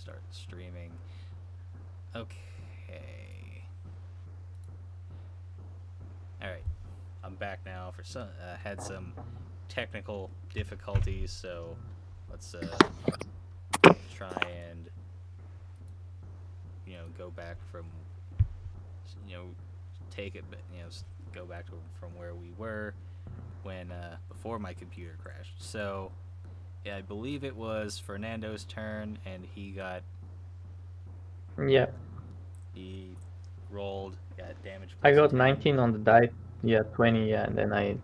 start streaming. Okay. All right. I'm back now. For some, had some technical difficulties, so let's try and go back from you know take it go back to from where we were when before my computer crashed. So yeah, I believe it was Fernando's turn, and Yeah, he rolled, got damage I plus got 10. 19 on the die. Yeah, 20. Yeah, and then I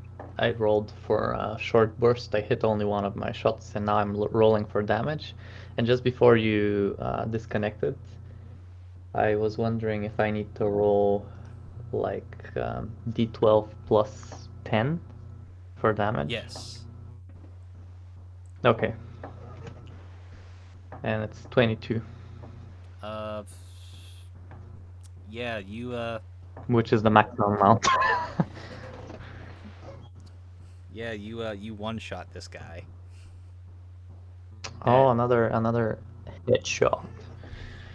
rolled for a short burst. I hit only one of my shots, and now I'm rolling for damage. And just before you disconnected, I was wondering if I need to roll like d12 plus 10 for damage. Yes. Okay, and it's 22, Uh, yeah, which is the maximum amount. you one shot this guy. At Oh, another headshot.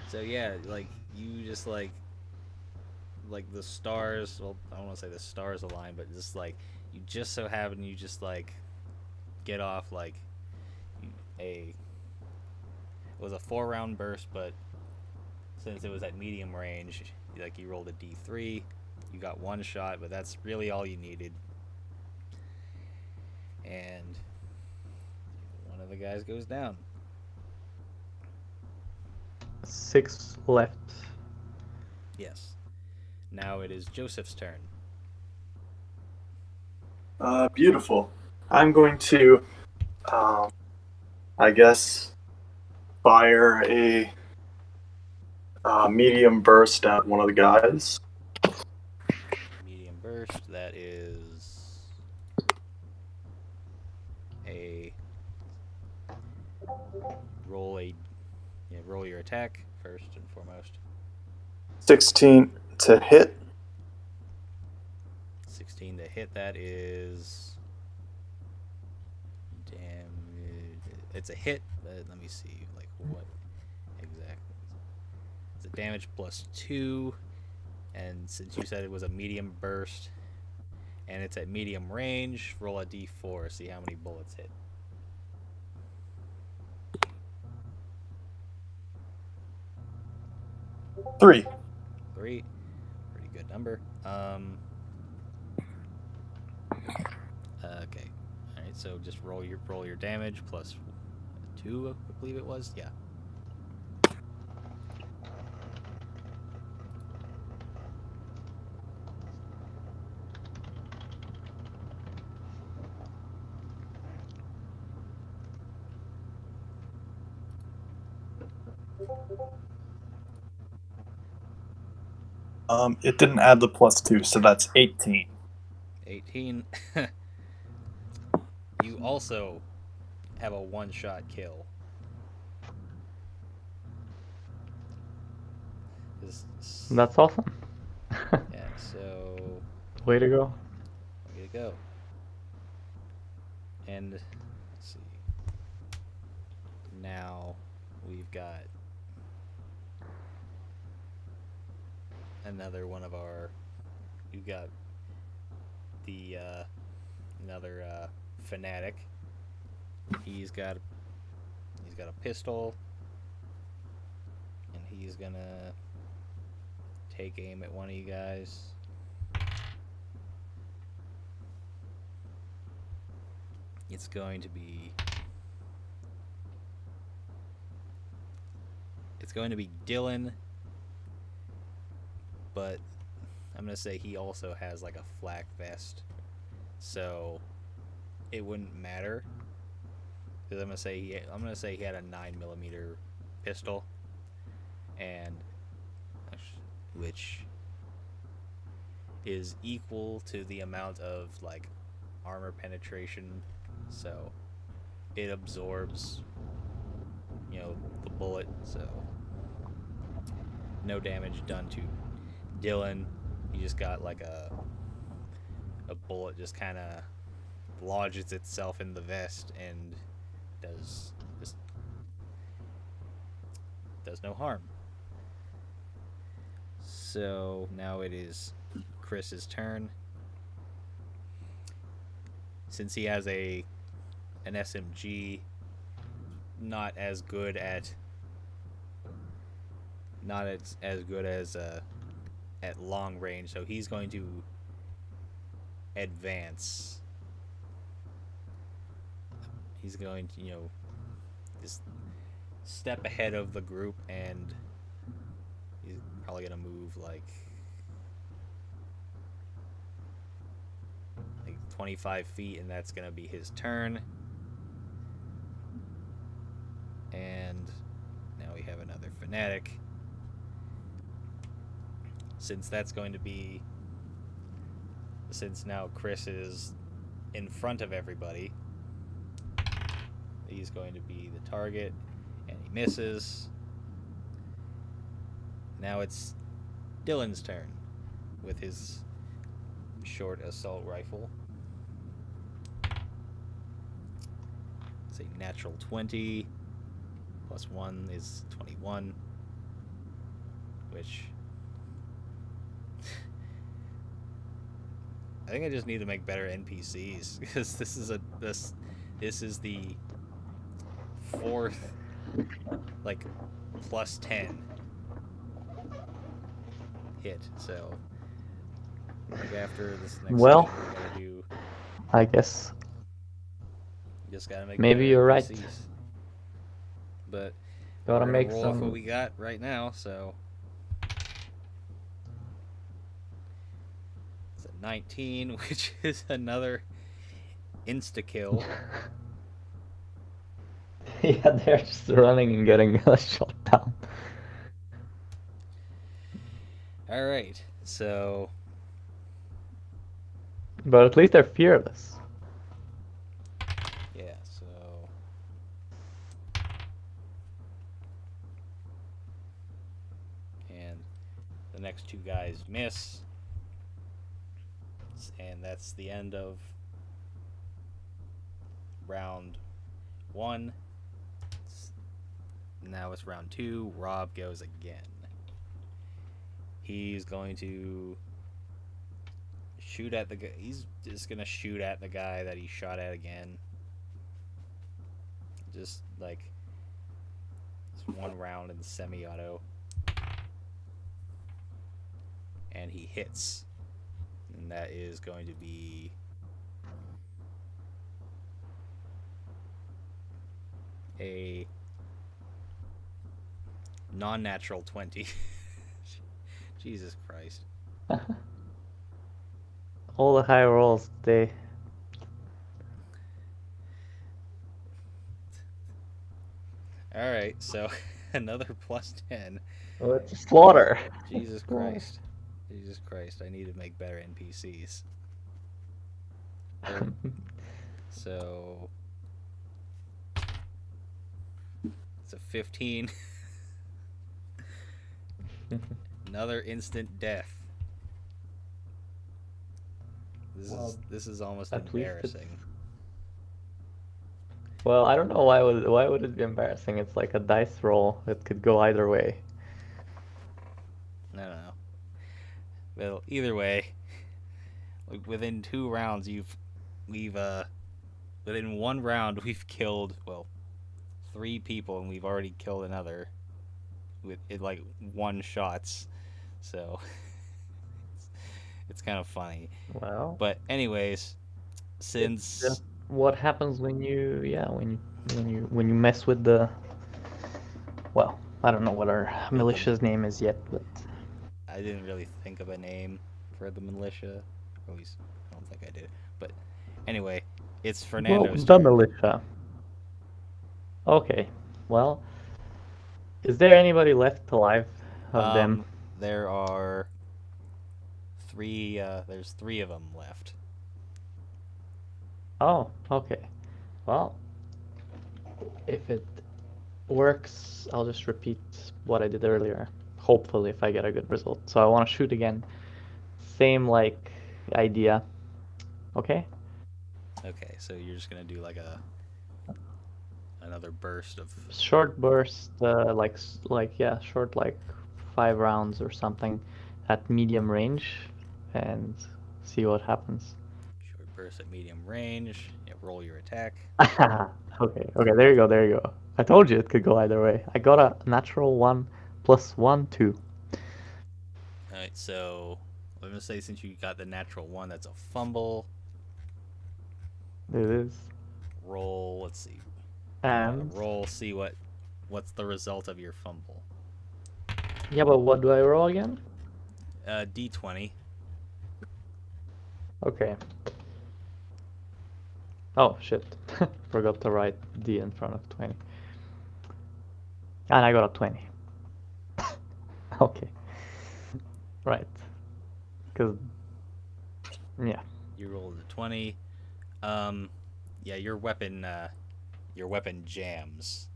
So yeah, like you just like the stars. Well, I don't want to say the stars align, but just like you just so happen you just like get off like a it was a 4 round burst, but since it was at medium range, like you rolled a D3, you got one shot, but that's really all you needed. And one of the guys goes down. 6 left. Yes. Now it is Joseph's turn. Beautiful. I'm going to, I guess, fire a medium burst at one of the guys. Medium burst. That is a roll your attack first and foremost. 16 to hit. 16 to hit. That is damage. It's a hit, but let me see like what exactly. It's a damage plus 2, and since you said it was a medium burst and it's at medium range, roll a d4, see how many bullets hit. 3. 3. Pretty good number. Okay. All right. So just roll your damage plus 2, I believe it was. Yeah. It didn't add the plus 2, so that's 18. 18. You also have a one-shot kill. That's awesome. Yeah. So Way to go. way to go. And let's see. Now we've got another one of our. We've got the another fanatic. He's got a pistol, and he's gonna take aim at one of you guys. It's going to be Dylan, but I'm gonna say he also has like a flak vest, so it wouldn't matter. Because I'm gonna say he had a 9mm pistol, and which is equal to the amount of like armor penetration, so it absorbs the bullet, so no damage done to Dylan. He just got like a bullet just kind of lodges itself in the vest and does does no harm. So now it is Chris's turn. Since he has an SMG, not as good as at long range, so he's going to advance. He's going to, just step ahead of the group, and he's probably going to move like 25 feet, and that's going to be his turn. And now we have another fanatic. Since now Chris is in front of everybody, he's going to be the target, and he misses. Now it's Dylan's turn with his short assault rifle. It's a natural 20. Plus 1 is 21. Which... I think I just need to make better NPCs, because this is the fourth, like, plus 10 hit, so after this next Well, session, we're gonna do, I guess just gotta make maybe better you're right. NPCs. But Gotta we're make gonna roll off what some. we got right now, so it's a 19, which is another insta-kill. Yeah, they're just running and getting shot down. Alright, so But at least they're fearless. yeah, so and the next two guys miss, and that's the end of round 1. Now it's round 2. Rob goes again. He's going to shoot at the guy. He's just gonna shoot at the guy that he shot at again. Just like one round in the semi-auto, and he hits, and that is going to be a non-natural 20. Jesus Christ. All the high rolls, they. Alright, so another plus 10. Oh, it's a slaughter. Jesus Christ. Jesus Christ, I need to make better NPCs. So it's a 15. Another instant death. This is almost at least embarrassing. Well, I don't know why would it be embarrassing? It's like a dice roll. It could go either way. I don't know. Well, either way, like within 2 rounds, within 1 round we've killed 3 people, and we've already killed another with like 1 shots. So it's kind of funny. Well, But anyways, since just what happens when you when you mess with the, well, I don't know what our militia's name is yet, but I didn't really think of a name for the militia, at least I don't think I did. But anyway, it's Fernando's the turn. militia. Okay, well, is there anybody left alive of them? There are 3. There's 3 of them left. Oh, okay. Well, if it works, I'll just repeat what I did earlier. Hopefully, if I get a good result. So I want to shoot again. Same like idea. Okay. Okay, so you're just gonna do like an another burst of. Short burst, yeah, short like 5 rounds or something at medium range, and see what happens. Short burst at medium range. Yeah, roll your attack. Okay, there you go, there you go. I told you it could go either way. I got a natural 1 plus 1, 2. Alright, so I'm gonna say since you got the natural 1, that's a fumble. It is. Roll, let's see. And Roll, see what's the result of your fumble. yeah, but what do I roll again? D20. Okay. Oh shit. Forgot to write D in front of 20. And I got a 20. Okay. Right. Because, yeah. You rolled a 20. Yeah, your weapon jams.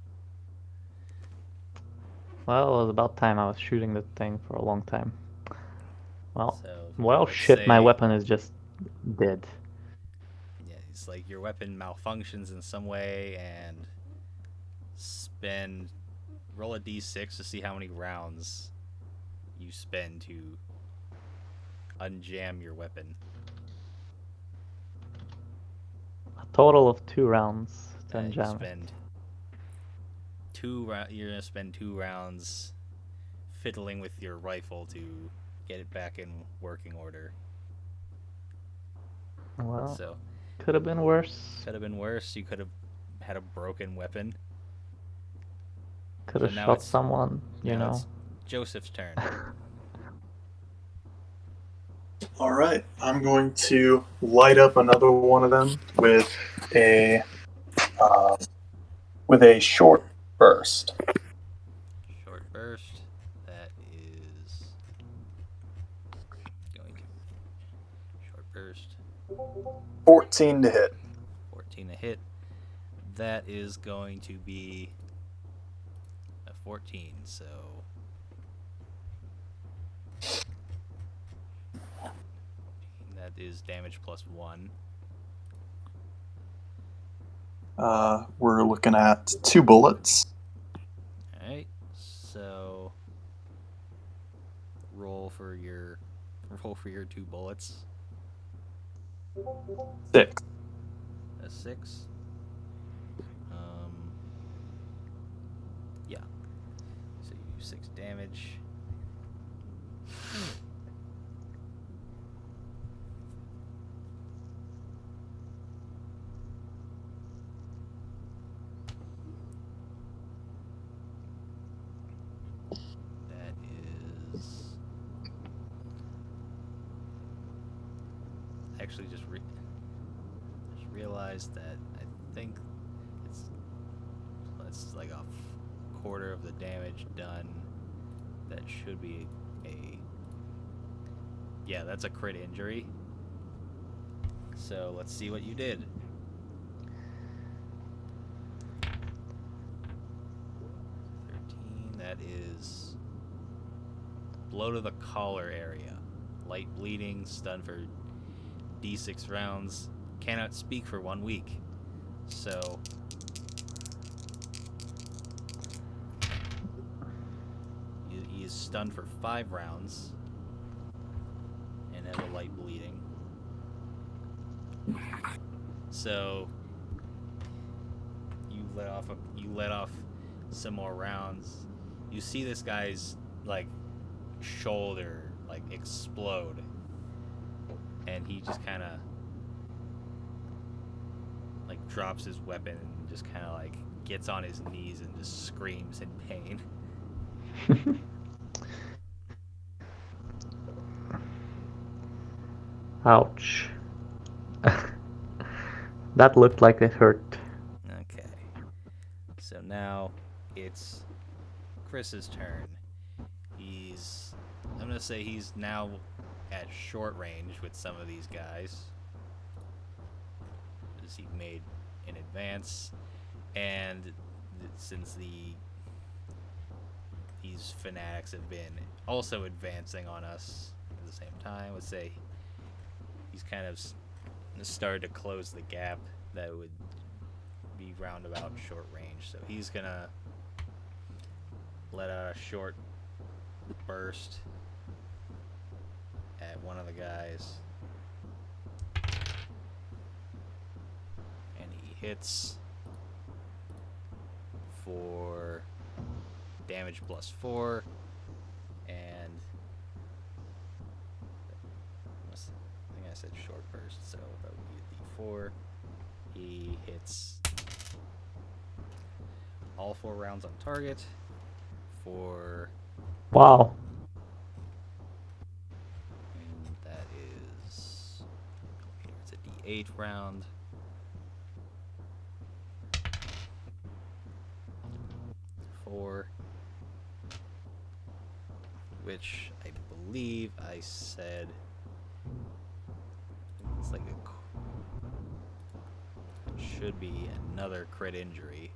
Well, it was about time. I was shooting the thing for a long time. Well, So, well, let's shit, my say- weapon is just dead. Yeah, it's like your weapon malfunctions in some way, and roll a d6 to see how many rounds you spend to unjam your weapon. A total of 2 rounds to You unjam it. spend you're gonna spend 2 rounds fiddling with your rifle to get it back in working order. Well, So could have been worse. could have been worse. You could have had a broken weapon. Could So have now shot it's- someone, you Now know. it's Joseph's turn. All right, I'm going to light up another one of them with a short burst. Short burst. That is going to short burst. 14 to hit. 14 to hit. That is going to be a 14. So that is damage plus 1. We're looking at 2 bullets. All right. So roll for your 2 bullets. 6. A 6. Yeah. So you do 6 damage. That is actually just realized that I think it's like a quarter of the damage done. That should be yeah, that's a crit injury. So let's see what you did. 13. That is blow to the collar area. Light bleeding, stunned for D6 rounds. Cannot speak for 1 week. So he is stunned for 5 rounds and has a light bleeding. So you let off some more rounds. You see this guy's like shoulder like explode, and he just kind of like drops his weapon and just kind of like gets on his knees and just screams in pain. Ouch. That looked like it hurt. Okay. So now it's Chris's turn. I'm gonna say he's now at short range with some of these guys, as he made an advance, and since these fanatics have been also advancing on us at the same time, let's say he's kind of started to close the gap that would be roundabout short range. So he's gonna let out a short burst at one of the guys. And he hits for damage +4. And I think I said short burst, so that would be a D4. He hits all 4 rounds on target for... Wow. And that is... It's a D8 round. Which I believe I said it's like should be another crit injury.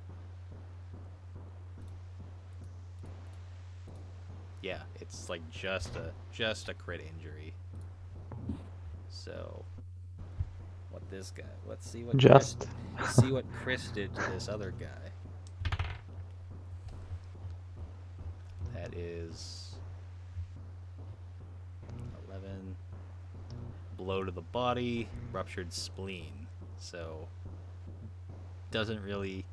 Yeah, it's like just a crit injury. So what this guy? Let's see what Chris did to this other guy. That is 11. Blow to the body, ruptured spleen. So doesn't really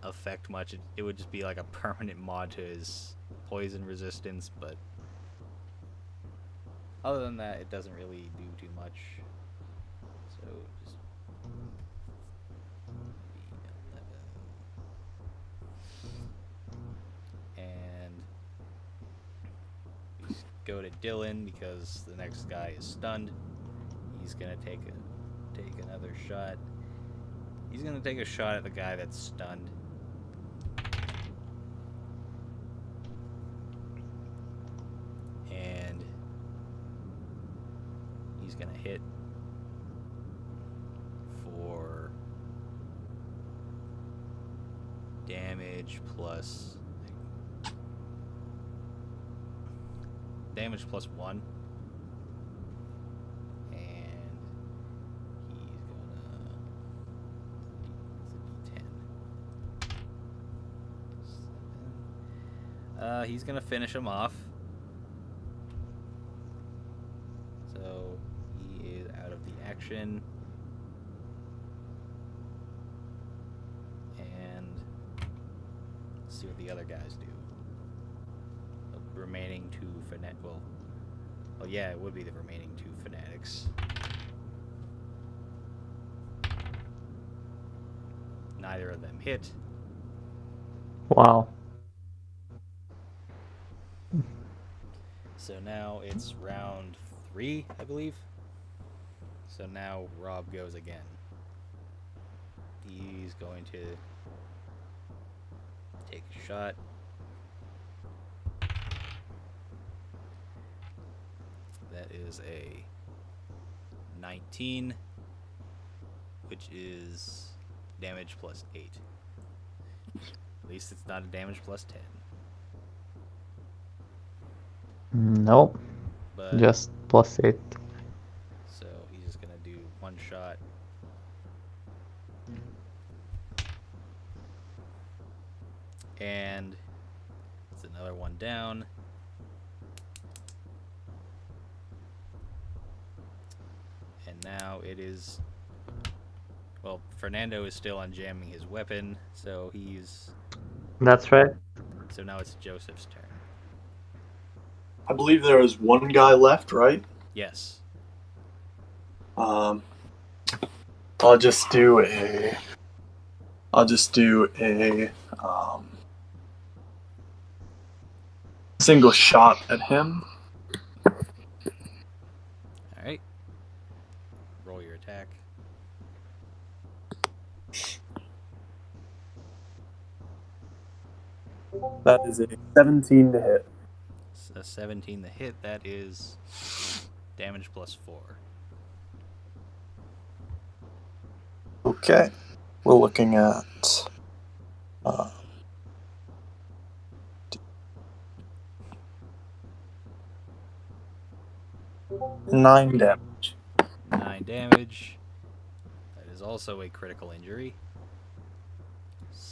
affect much. It would just be like a permanent mod to his poison resistance, but other than that, it doesn't really do too much. So just and we go to Dylan because the next guy is stunned. He's gonna take another shot. He's gonna take a shot at the guy that's stunned. And he's gonna hit for damage plus +1. He's gonna finish him off. So he is out of the action. And let's see what the other guys do. The remaining 2 fanatics. Well, yeah, it would be the remaining 2 fanatics. Neither of them hit. Wow. So now it's round 3, I believe. So now Rob goes again. He's going to take a shot. That is a 19, which is damage +8. At least it's not a damage +10. Nope. But just +8. so he's just gonna do 1 shot. And it's another 1 down. And now it is... Well, Fernando is still unjamming his weapon, so he's... That's right. So now it's Joseph's turn. I believe there is 1 guy left, right? Yes. I'll just do a single shot at him. Alright. Roll your attack. That is a 17 to hit. It's a 17 to hit. That is damage +4. Okay. We're looking at 9 damage. 9 damage. That is also a critical injury.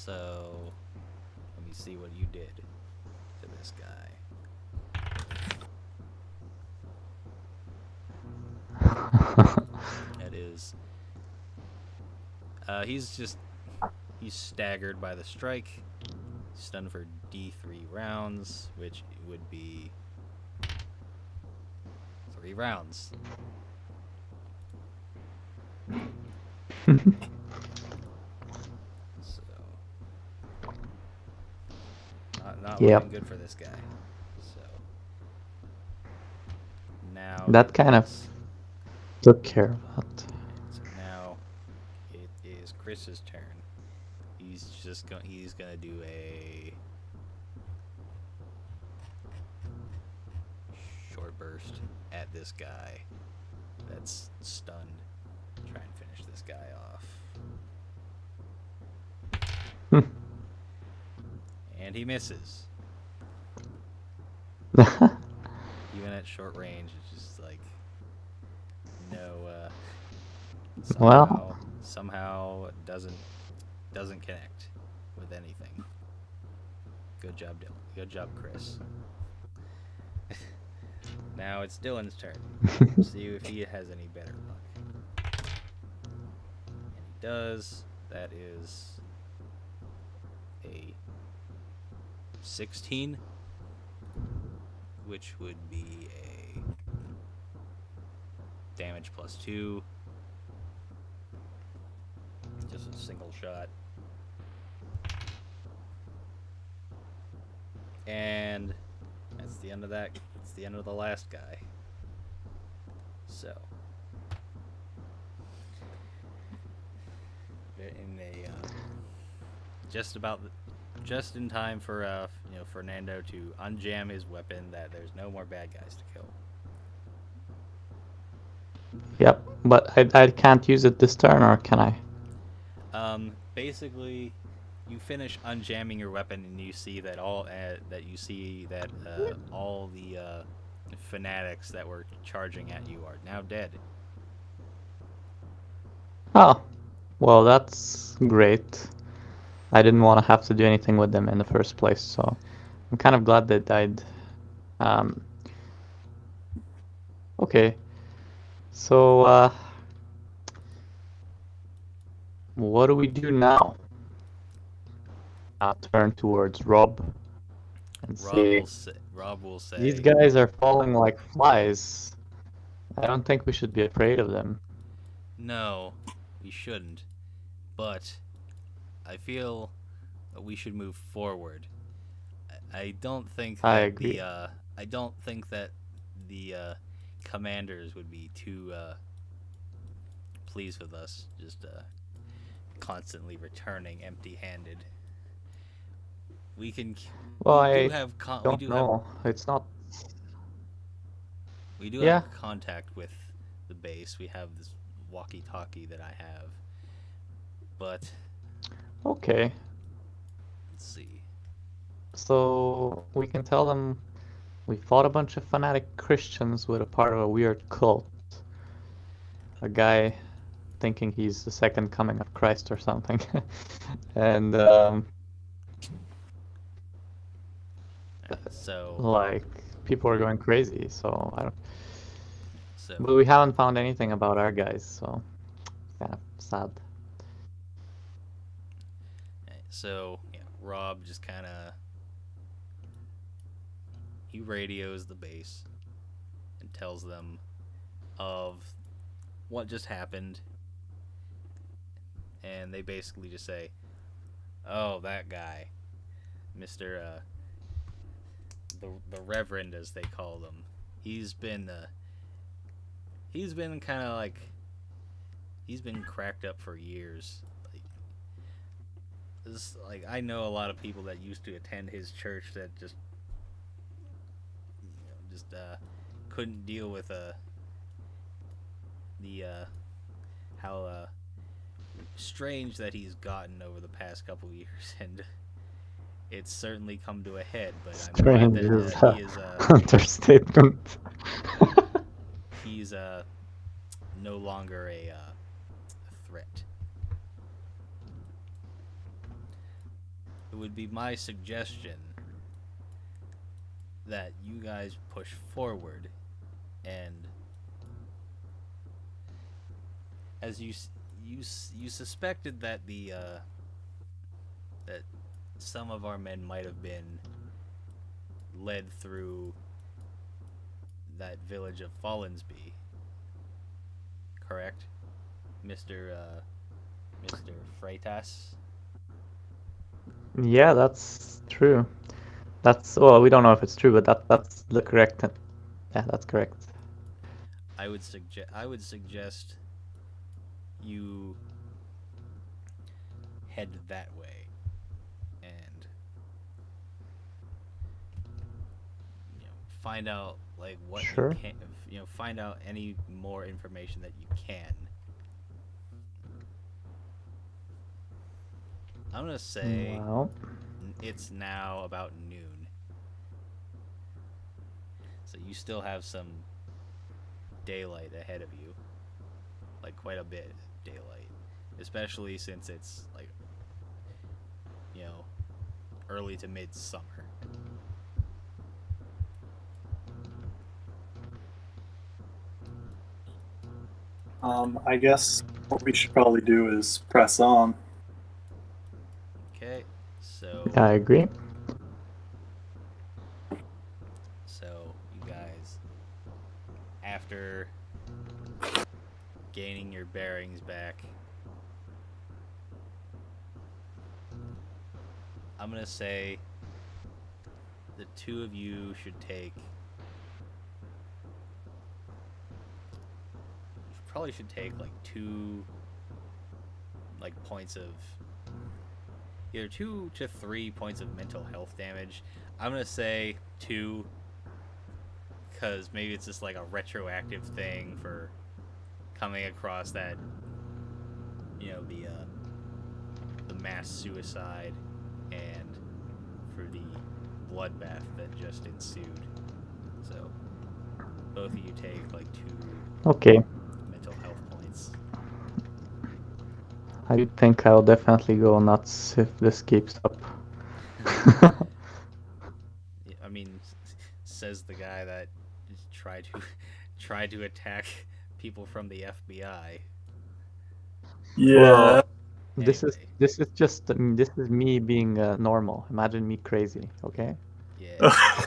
So let me see what you did to this guy. That is, he's staggered by the strike, stunned for D3 rounds, which would be 3 rounds. So, not Yep. looking good for this guy. So now That kind of took care of it. So now it is Chris's turn. He's gonna do a short burst at this guy that's stunned. Try and finish this guy off. And he misses. Even at short range, it's just like no somehow doesn't connect with anything. Good job, Dylan. Good job, Chris. Now it's Dylan's turn. See if he has any better luck. And he does. That is a 16, which would be a damage +2. Just a single shot. And that's the end of that. It's the end of the last guy. So, in a just in time for Fernando to unjam his weapon, that there's no more bad guys to kill. Yep, but I can't use it this turn, or can I? Basically, you finish unjamming your weapon, and you see that all the fanatics that were charging at you are now dead. Oh, well, that's great. I didn't want to have to do anything with them in the first place, so I'm kind of glad they died. Okay, so what do we do now? I'll turn towards Rob and Rob will say, these guys are falling like flies. I don't think we should be afraid of them. No, we shouldn't. But I feel that we should move forward. I don't think that I agree. I don't think that the commanders would be too pleased with us just constantly returning empty-handed. We can. Well, we I do have don't know. It's not. We do Yeah. have contact with the base. We have this walkie-talkie that I have. But Okay, let's see. so we can tell them we fought a bunch of fanatic Christians with a part of a weird cult. A guy thinking he's the second coming of Christ or something. And So like people are going crazy, so I don't. so But we haven't found anything about our guys, so kind of sad. So yeah, Rob just kind of he radios the base and tells them of what just happened, and they basically just say, "Oh, that guy, Mr. The Reverend, as they call him, he's been kind of like he's been cracked up for years." I know a lot of people that used to attend his church that just couldn't deal with how strange that he's gotten over the past couple years, and it's certainly come to a head. But I'm glad Strange is that he is understatement. he's no longer a threat. it would be my suggestion that you guys push forward, and as you suspected that that some of our men might have been led through that village of Fallensby, correct, Mr. Freitas? Yeah, that's true. Well, we don't know if it's true, but that's the correct. Yeah, that's correct. I would suggest you head that way and find out like what Sure. you can, find out any more information that you can. I'm gonna say Well, it's now about noon, so you still have some daylight ahead of you, like quite a bit of daylight, especially since it's like early to midsummer. I guess what we should probably do is press on. Okay, so I agree. you guys, after gaining your bearings back, I'm gonna say the two of you should take like 2 points of either 2 to 3 points of mental health damage. I'm gonna say 2 because maybe it's just like a retroactive thing for coming across that the mass suicide and for the bloodbath that just ensued. So both of you take like 2 Okay. mental health points. I think I'll definitely go nuts if this keeps up. I mean, says the guy that tried to attack people from the FBI. Yeah. Well, this Anyway. is me being normal. Imagine me crazy, okay? Yeah.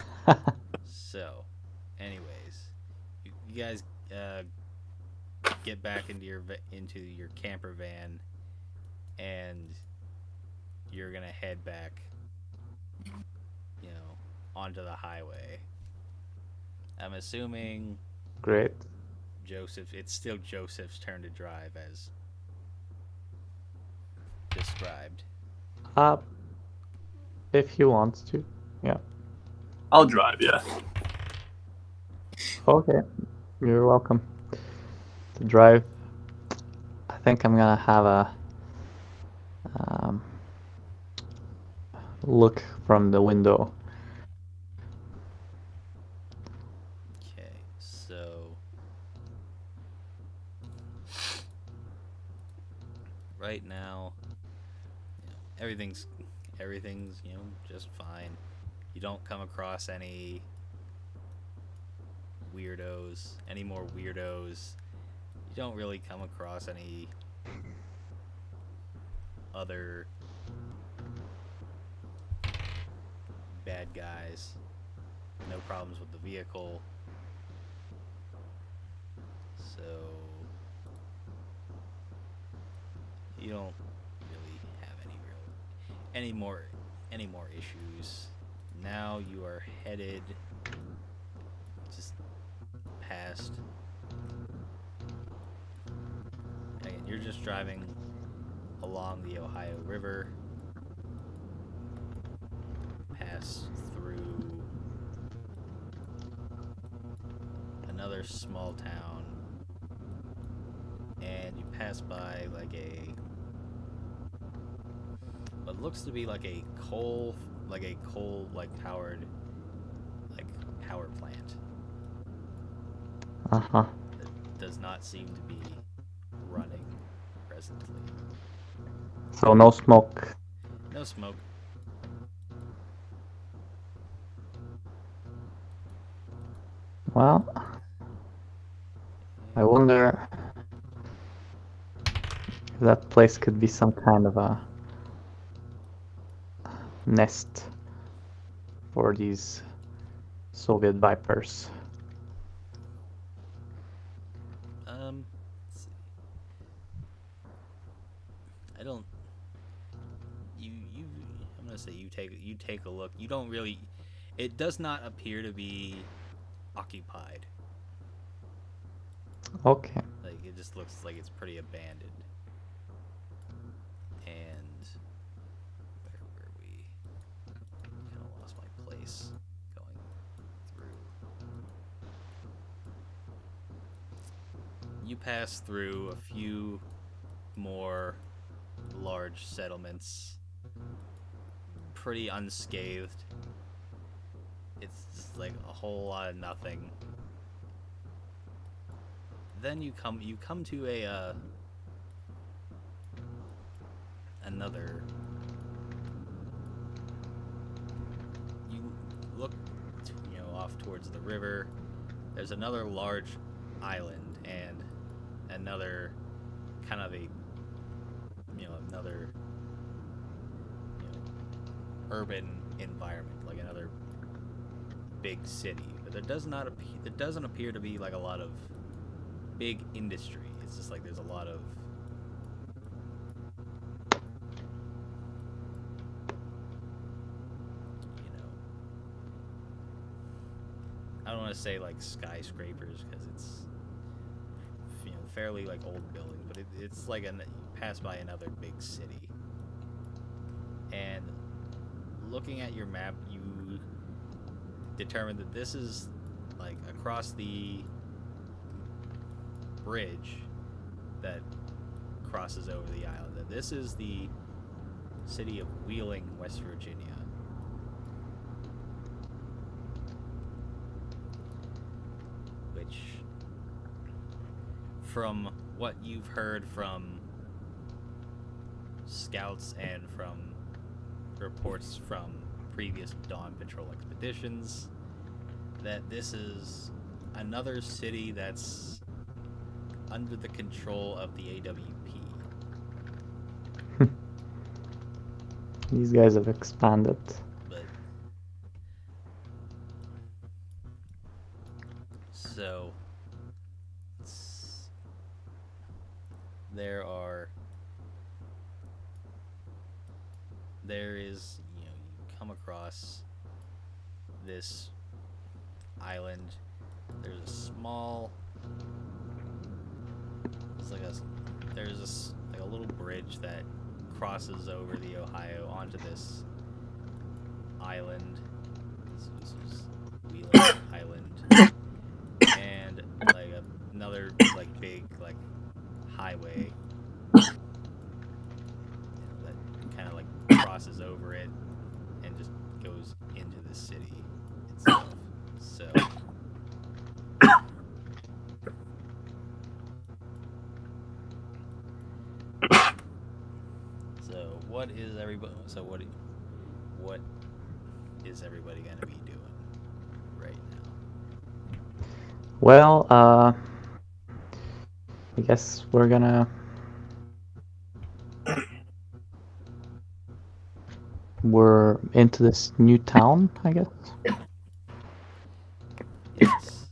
So, anyways, you guys get back into your camper van, and you're gonna head back, onto the highway. I'm assuming Great. it's still Joseph's turn to drive as described. If he wants to, yeah. I'll drive, yeah. Okay, you're welcome to drive. I think I'm gonna have a look from the window. Okay, so right now, everything's just fine. You don't come across any more weirdos. You don't really come across any other bad guys. No problems with the vehicle. So you don't really have any more issues. Now you are headed just past. Again, you're just driving along the Ohio River, pass through another small town, and you pass by what looks to be like a coal powered power plant. Uh-huh. That does not seem to be running presently. So no smoke. No smoke. Well, I wonder if that place could be some kind of a nest for these Soviet Vipers. Let's see. I don't. I'm gonna say you take a look. You don't really. It does not appear to be occupied. Okay. Like it just looks like it's pretty abandoned. And where were we? Kind of lost my place going through. You pass through a few more large settlements, pretty unscathed. It's just like a whole lot of nothing. Then you come to a another. You look, off towards the river. There's another large island and another kind of a, another, urban environment, like another big city. But there doesn't appear to be like a lot of big industry. It's just like there's a lot of I don't want to say like skyscrapers because it's fairly like old building, but it's like you pass by another big city. And looking at your map, you determine that this is like across the bridge that crosses over the island. That this is the city of Wheeling, West Virginia. Which, from what you've heard from scouts and from reports from previous Dawn Patrol expeditions, that this is another city that's under the control of the AWP. These guys have expanded. But so there is, you come across this island. There's a small, there's a little bridge that crosses over the Ohio onto this island. This is Wheeling Island, and like another like big like highway that kind of like crosses over it and just goes into the city itself. So what is everybody? So what is everybody gonna be doing right now? Well, I guess we're gonna we're into this new town, I guess. Yes.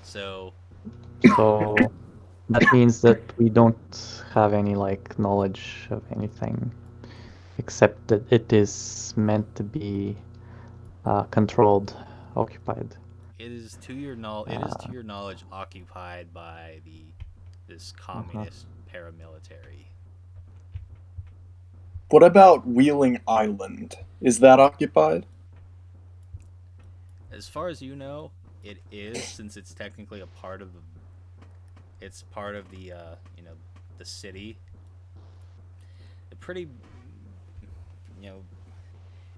So So that means that we don't have any like knowledge of anything except that it is meant to be controlled, occupied. it is to your knowledge occupied by this communist paramilitary. What about Wheeling Island? Is that occupied? As far as you know, it is, since it's technically a part of the the city. Pretty,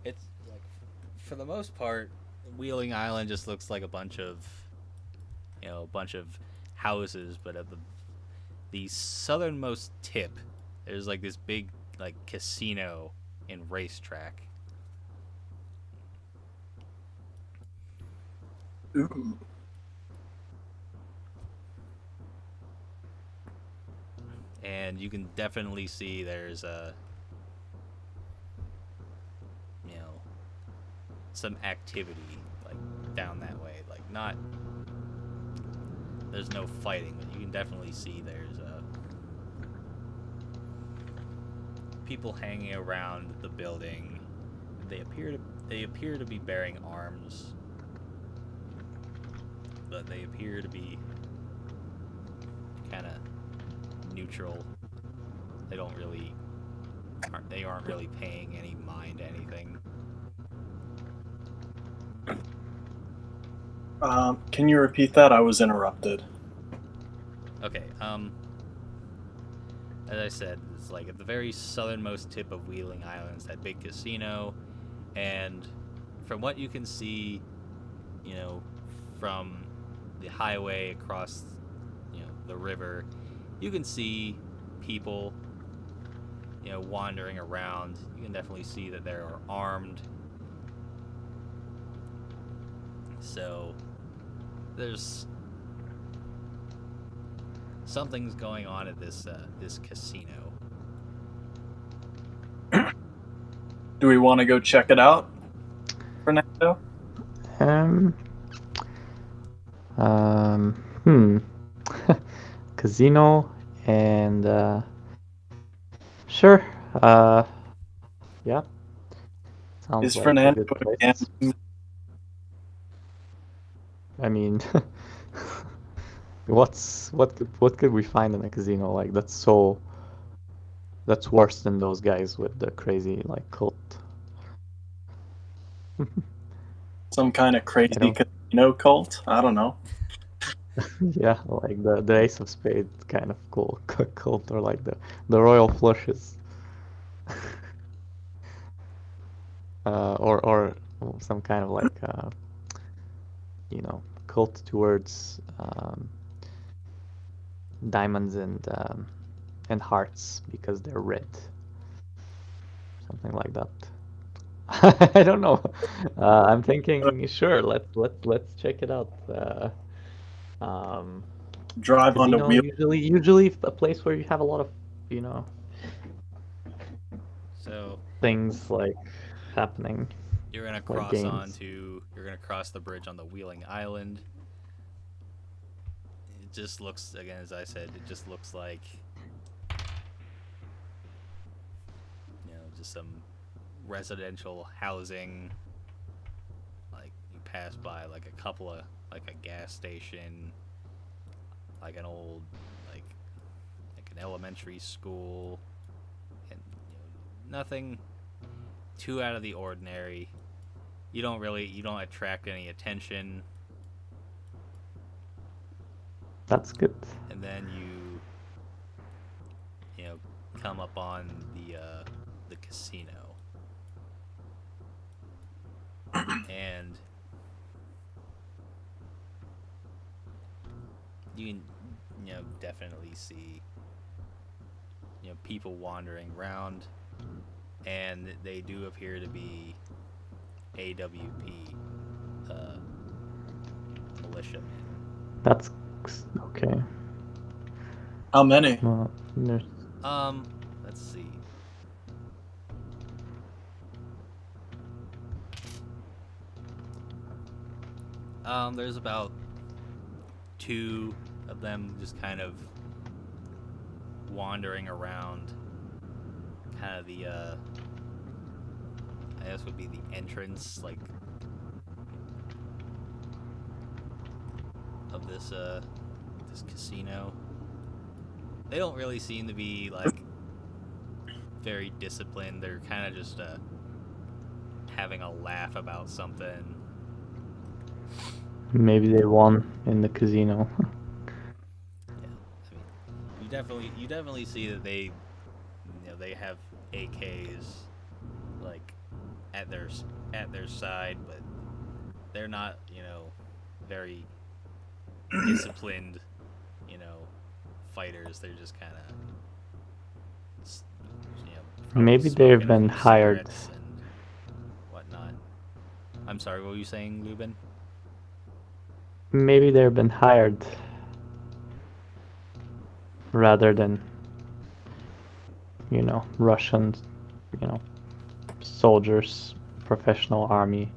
it's like, for the most part, Wheeling Island just looks like a bunch of houses, but at the southernmost tip, there's like this big like casino and racetrack. Ooh. and you can definitely see there's some activity like down that way. Like not, there's no fighting, but you can definitely see there's people hanging around the building. They appear to be bearing arms, but they appear to be kind of neutral. They aren't really paying any mind to anything. Can you repeat that? I was interrupted. Okay, as I said, it's like at the very southernmost tip of Wheeling Island is that big casino, and from what you can see, from the highway across, the river, you can see people, wandering around. You can definitely see that they are armed. So there's something's going on at this casino. Do we want to go check it out, Fernando? Casino and sure. Yeah. Sounds Is like Fernando a good place. again? I mean, what could we find in a casino like that's worse than those guys with the crazy like cult? Some kind of crazy casino cult? I don't know. Yeah, like the Ace of Spades kind of cool cult, or like the Royal Flushes, or some kind of like cult towards diamonds and hearts because they're red, something like that. I don't know. I'm thinking, sure, let's check it out. Drive on the Casino, wheel. usually a place where you have a lot of So things like happening. you're gonna Like cross games. you're gonna cross the bridge on the Wheeling Island. It just looks, again, as I said, it just looks like just some residential housing. Like you pass by like a couple of like a gas station, like an old like an elementary school, and nothing too out of the ordinary. You don't attract any attention. That's good. And then you come up on the casino, and you can definitely see people wandering around, and they do appear to be AWP militiamen. That's okay. How many? Well, there's Let's see. There's about 2 of them just kind of wandering around, kind of the I guess would be the entrance, like, of this casino. They don't really seem to be like very disciplined. They're kind of just having a laugh about something. maybe they won in the casino. Yeah, I mean, you definitely see that they have AKs like at their side, but they're not very disciplined fighters. They're just kind of Maybe they've been hired. and whatnot. I'm sorry, what were you saying, Lubin? Maybe they've been hired rather than Russian, soldiers, professional army.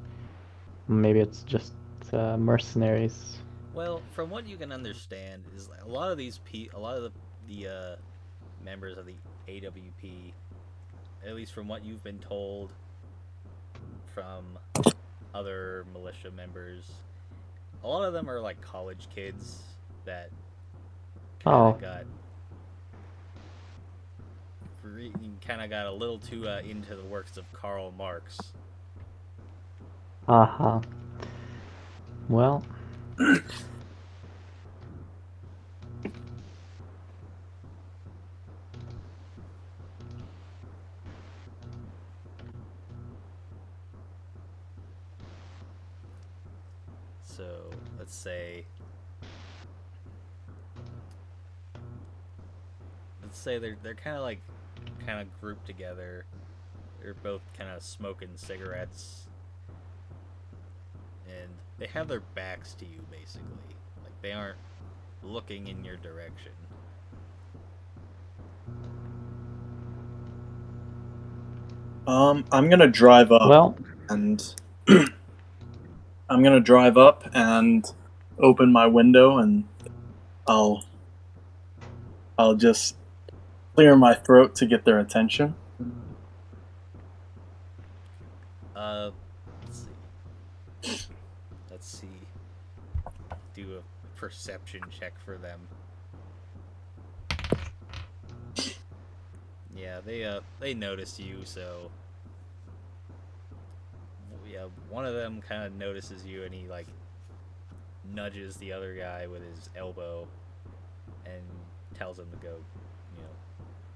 Maybe it's just mercenaries. Well, from what you can understand, is like a lot of a lot of the members of the AWP, at least from what you've been told from other militia members, a lot of them are like college kids that kind of got a little too into the works of Karl Marx. Uh-huh. Well, So let's say they're kind of grouped together. They're both kind of smoking cigarettes, and they have their backs to you basically. Like they aren't looking in your direction. I'm gonna drive up well, and I'm gonna drive up and open my window, and I'll just clear my throat to get their attention. Let's see. Do a perception check for them. Yeah, they notice you, so yeah, one of them kind of notices you, and he like nudges the other guy with his elbow and tells him to go,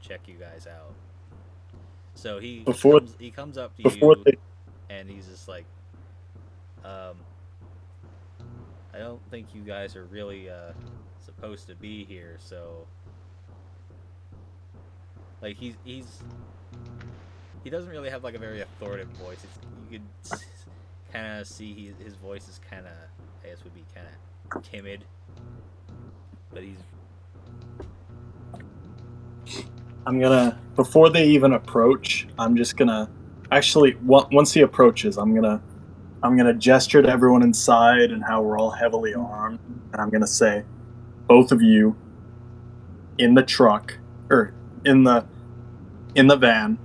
check you guys out. So he comes up to you, and he's just like, I don't think you guys are really supposed to be here. So like he doesn't really have like a very authoritative voice. You could kind of see his voice is kind of, I guess, would be kind of timid, but I'm gonna, before they even approach, I'm just gonna, actually, once he approaches, I'm gonna gesture to everyone inside and how we're all heavily armed, and I'm gonna say, both of you in the truck, or in the van,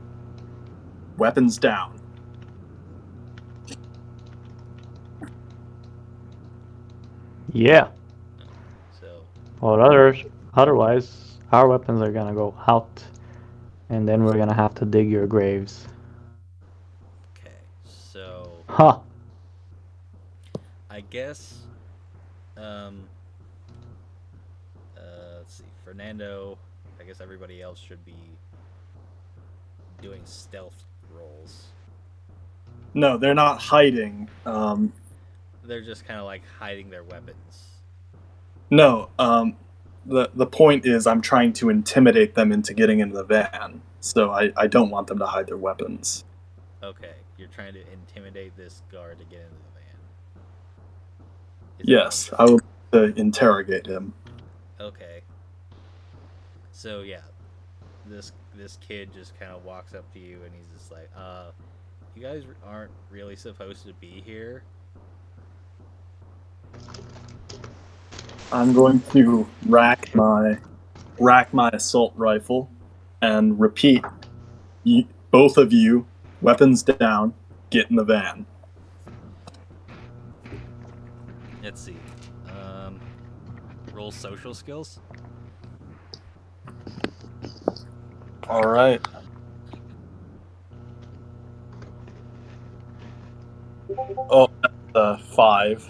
weapons down. yeah. so Well, otherwise, our weapons are gonna go out, and then we're gonna have to dig your graves. okay. So Ha! I guess, let's see, Fernando. I guess everybody else should be doing stealth rolls. No, they're not hiding. They're just kind of like hiding their weapons. No, the point is I'm trying to intimidate them into getting into the van, so I don't want them to hide their weapons. Okay, you're trying to intimidate this guard to get into the van. Yes, I will interrogate him. Okay. So yeah, this kid just kind of walks up to you and he's just like, you guys aren't really supposed to be here. I'm going to rack my assault rifle and repeat, both of you, weapons down, get in the van. Let's see. Roll social skills. All right. Oh, that's 5.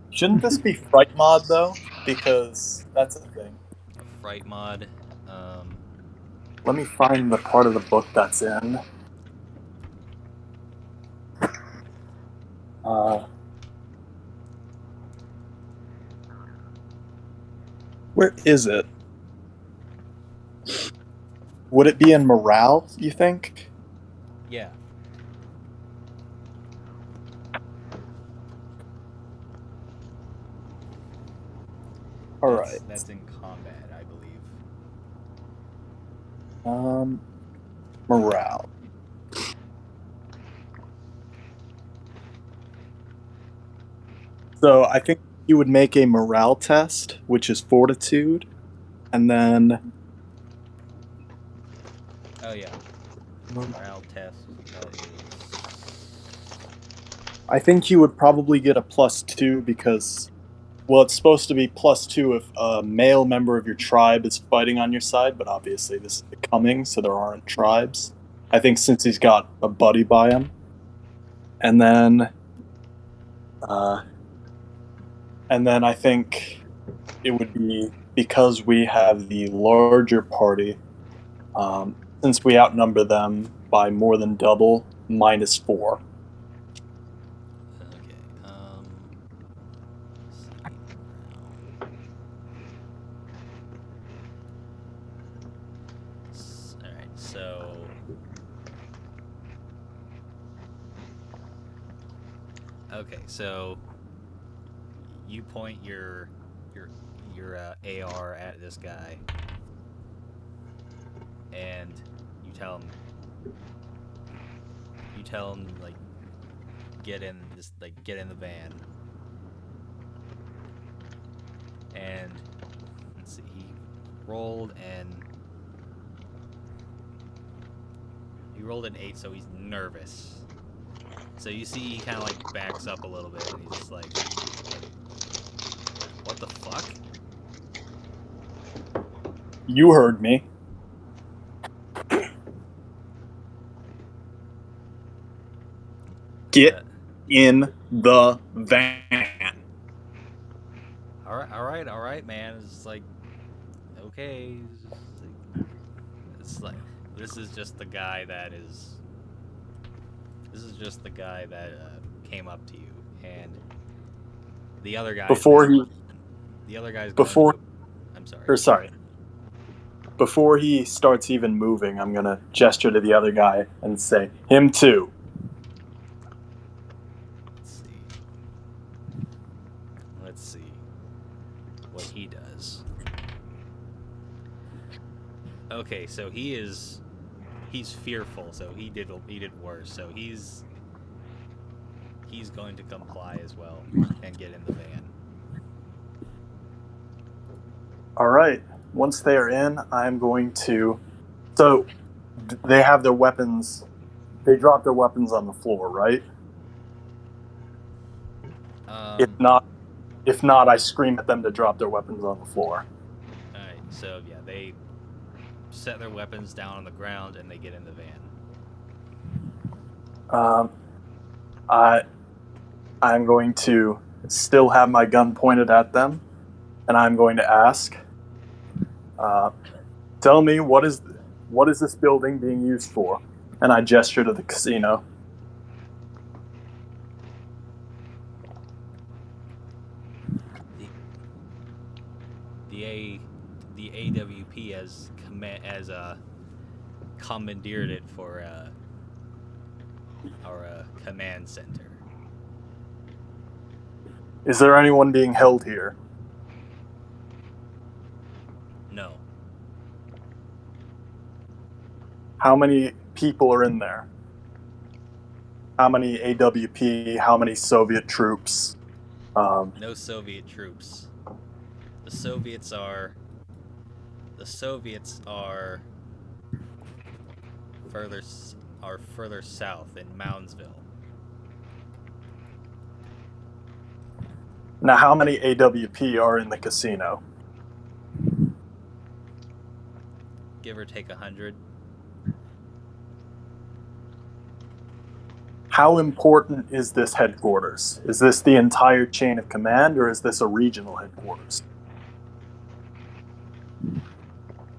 Shouldn't this be fright mod though? Because that's a thing. A fright mod. Let me find the part of the book that's in. Where is it? Would it be in morale, you think? Yeah. All right. That's in combat, I believe. Morale. So I think you would make a morale test, which is fortitude, and then Oh yeah, morale test. That is. I think you would probably get a +2 because, well, it's supposed to be +2 if a male member of your tribe is fighting on your side, but obviously this is becoming, so there aren't tribes. I think since he's got a buddy by him. And then I think it would be because we have the larger party, since we outnumber them by more than double, -4. Okay. All right. So. Okay. So. You point your AR at this guy, and you tell him like get in the van, and let's see, he rolled an 8, so he's nervous. So you see he kind of like backs up a little bit, and he's just like, what the fuck? You heard me. Get in the van. All right, man. It's like, okay. It's like, this is just the guy that came up to you, and the other guy. The other guy's going to, I'm sorry. Before he starts even moving, I'm gonna gesture to the other guy and say, "Him too." Let's see what he does. Okay, so he's fearful, so he did worse. So he's going to comply as well and get in the van. All right. Once they are in, I'm going to. So they have their weapons. They drop their weapons on the floor, right? If not, I scream at them to drop their weapons on the floor. All right. So yeah, they set their weapons down on the ground and they get in the van. I'm going to still have my gun pointed at them, and I'm going to ask, tell me, what is this building being used for? And I gesture to the casino. The AWP has commandeered it for our command center. Is there anyone being held here? No. How many people are in there? How many AWP? How many Soviet troops? No Soviet troops. The Soviets are further south in Moundsville. Now, how many AWP are in the casino? Give or take 100. How important is this headquarters? Is this the entire chain of command, or is this a regional headquarters?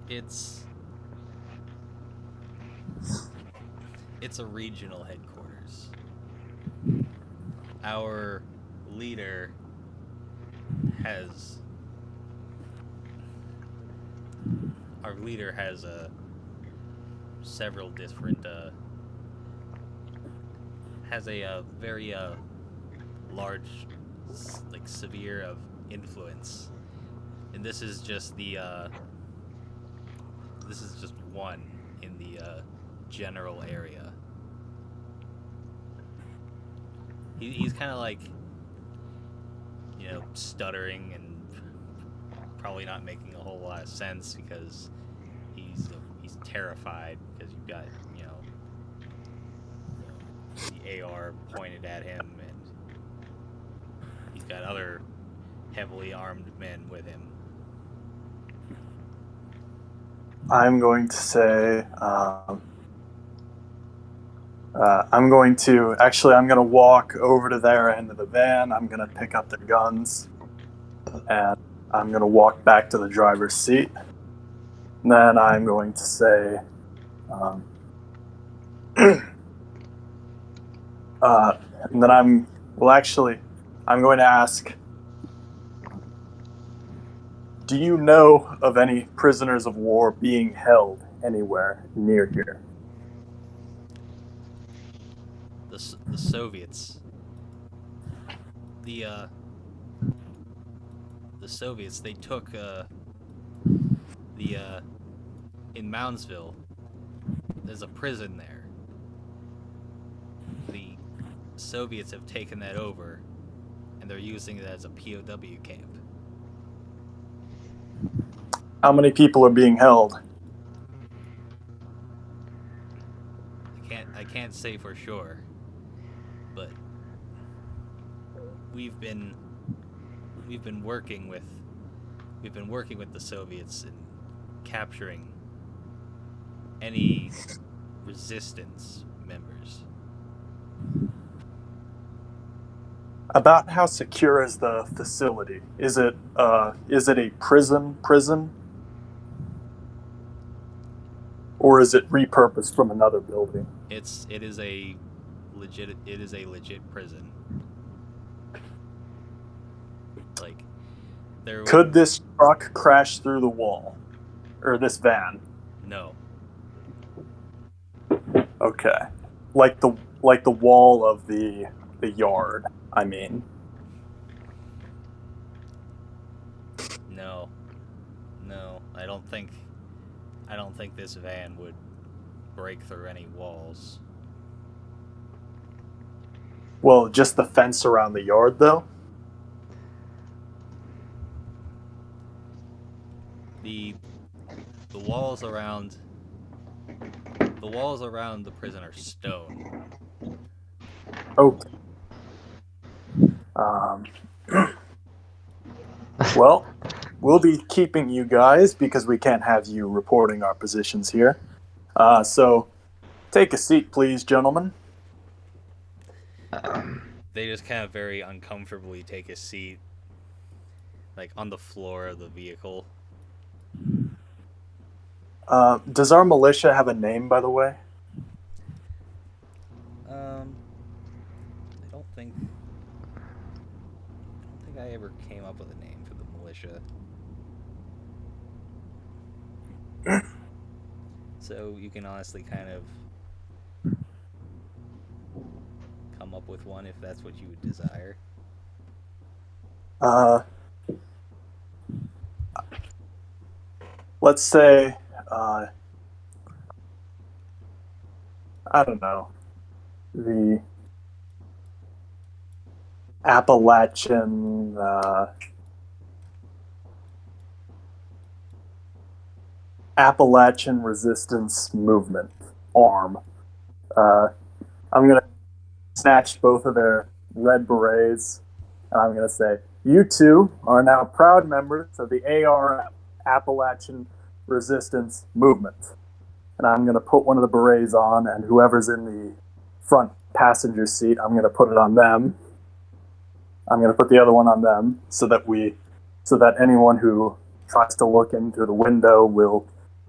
It's a regional headquarters. Our leader has several different has a very large, like, sphere of influence, and this is just one. in the general area. He's kind of like, stuttering and probably not making a whole lot of sense because he's terrified because you've got the AR pointed at him, and he's got other heavily armed men with him. I'm going to say, I'm going to walk over to their end of the van. I'm going to pick up their guns, and I'm going to walk back to the driver's seat. And then I'm going to say, and then I'm going to ask, do you know of any prisoners of war being held anywhere near here? The Soviets. The Soviets, they took in Moundsville, there's a prison there. The Soviets have taken that over, and they're using it as a POW camp. How many people are being held? I can't say for sure, but we've been working with the Soviets in capturing any resistance members. About how secure is the facility? Is it a prison? Or is it repurposed from another building? It is a legit prison. Like, could this truck crash through the wall? Or this van? No. Okay. Like the wall of the yard, I mean. No. I don't think this van would break through any walls. Well, just the fence around the yard, though? The walls around the prison are stone. Okay. Well, we'll be keeping you guys because we can't have you reporting our positions here. So, take a seat, please, gentlemen. They just kind of very uncomfortably take a seat, like on the floor of the vehicle. Does our militia have a name, by the way? I don't think I ever came up with a name for the militia. So you can honestly kind of come up with one if that's what you would desire. Let's say, I don't know, the Appalachian Resistance Movement, ARM. I'm going to snatch both of their red berets, and I'm going to say, you two are now proud members of the ARM, Appalachian Resistance Movement. And I'm going to put one of the berets on, and whoever's in the front passenger seat, I'm going to put it on them. I'm going to put the other one on them so that anyone who tries to look into the window will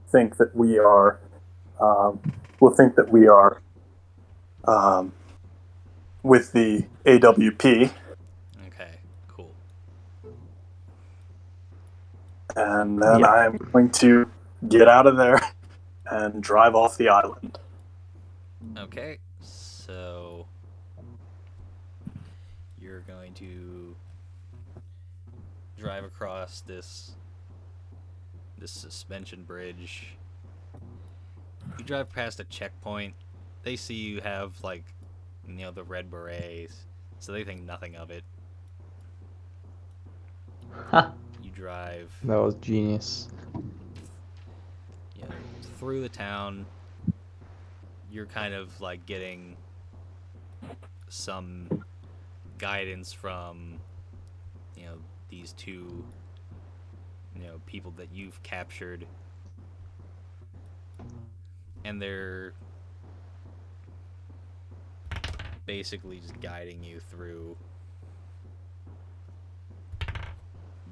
think that we are with the AWP. Okay, cool. And then I'm going to get out of there and drive off the island. Okay, so you're going to drive across this suspension bridge You drive past a checkpoint. They see you have like, the red berets, so they think nothing of it. Ha! You drive, That was genius. you know, through the town. You're kind of like getting some guidance from, these two, people that you've captured, and they're basically just guiding you through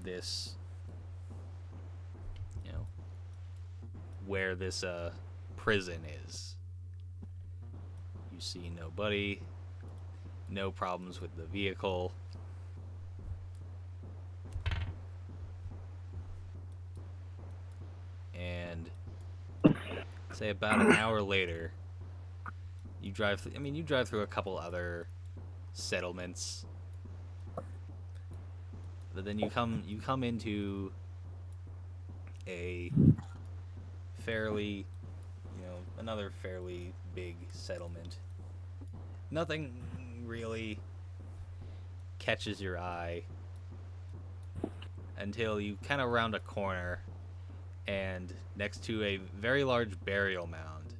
this, where this prison is. You see nobody, no problems with the vehicle. And say about an hour later, you drive through a couple other settlements. But then you come into a fairly, another fairly big settlement. Nothing really catches your eye until you kind of round a corner, and next to a very large burial mound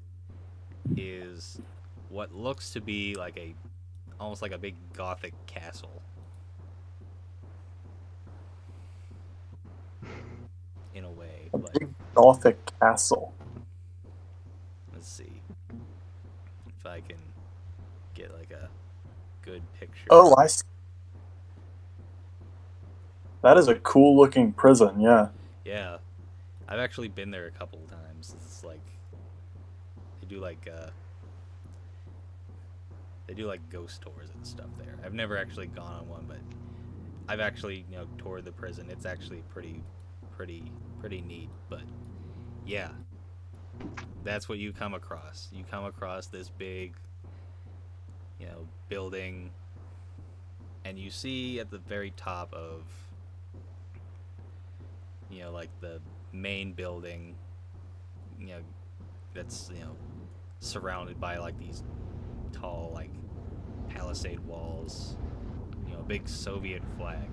is what looks to be like almost like a big Gothic castle. In a way, A but big Gothic castle. let's see if I can get like a good picture. Oh, I see. That is a cool looking prison, yeah. Yeah, I've actually been there a couple of times. It's like they do like ghost tours and stuff there. I've never actually gone on one, but I've actually toured the prison. It's actually pretty neat. But yeah, that's what you come across. You come across this big building, and you see at the very top of like the main building, that's surrounded by like these tall like palisade walls, a big Soviet flag.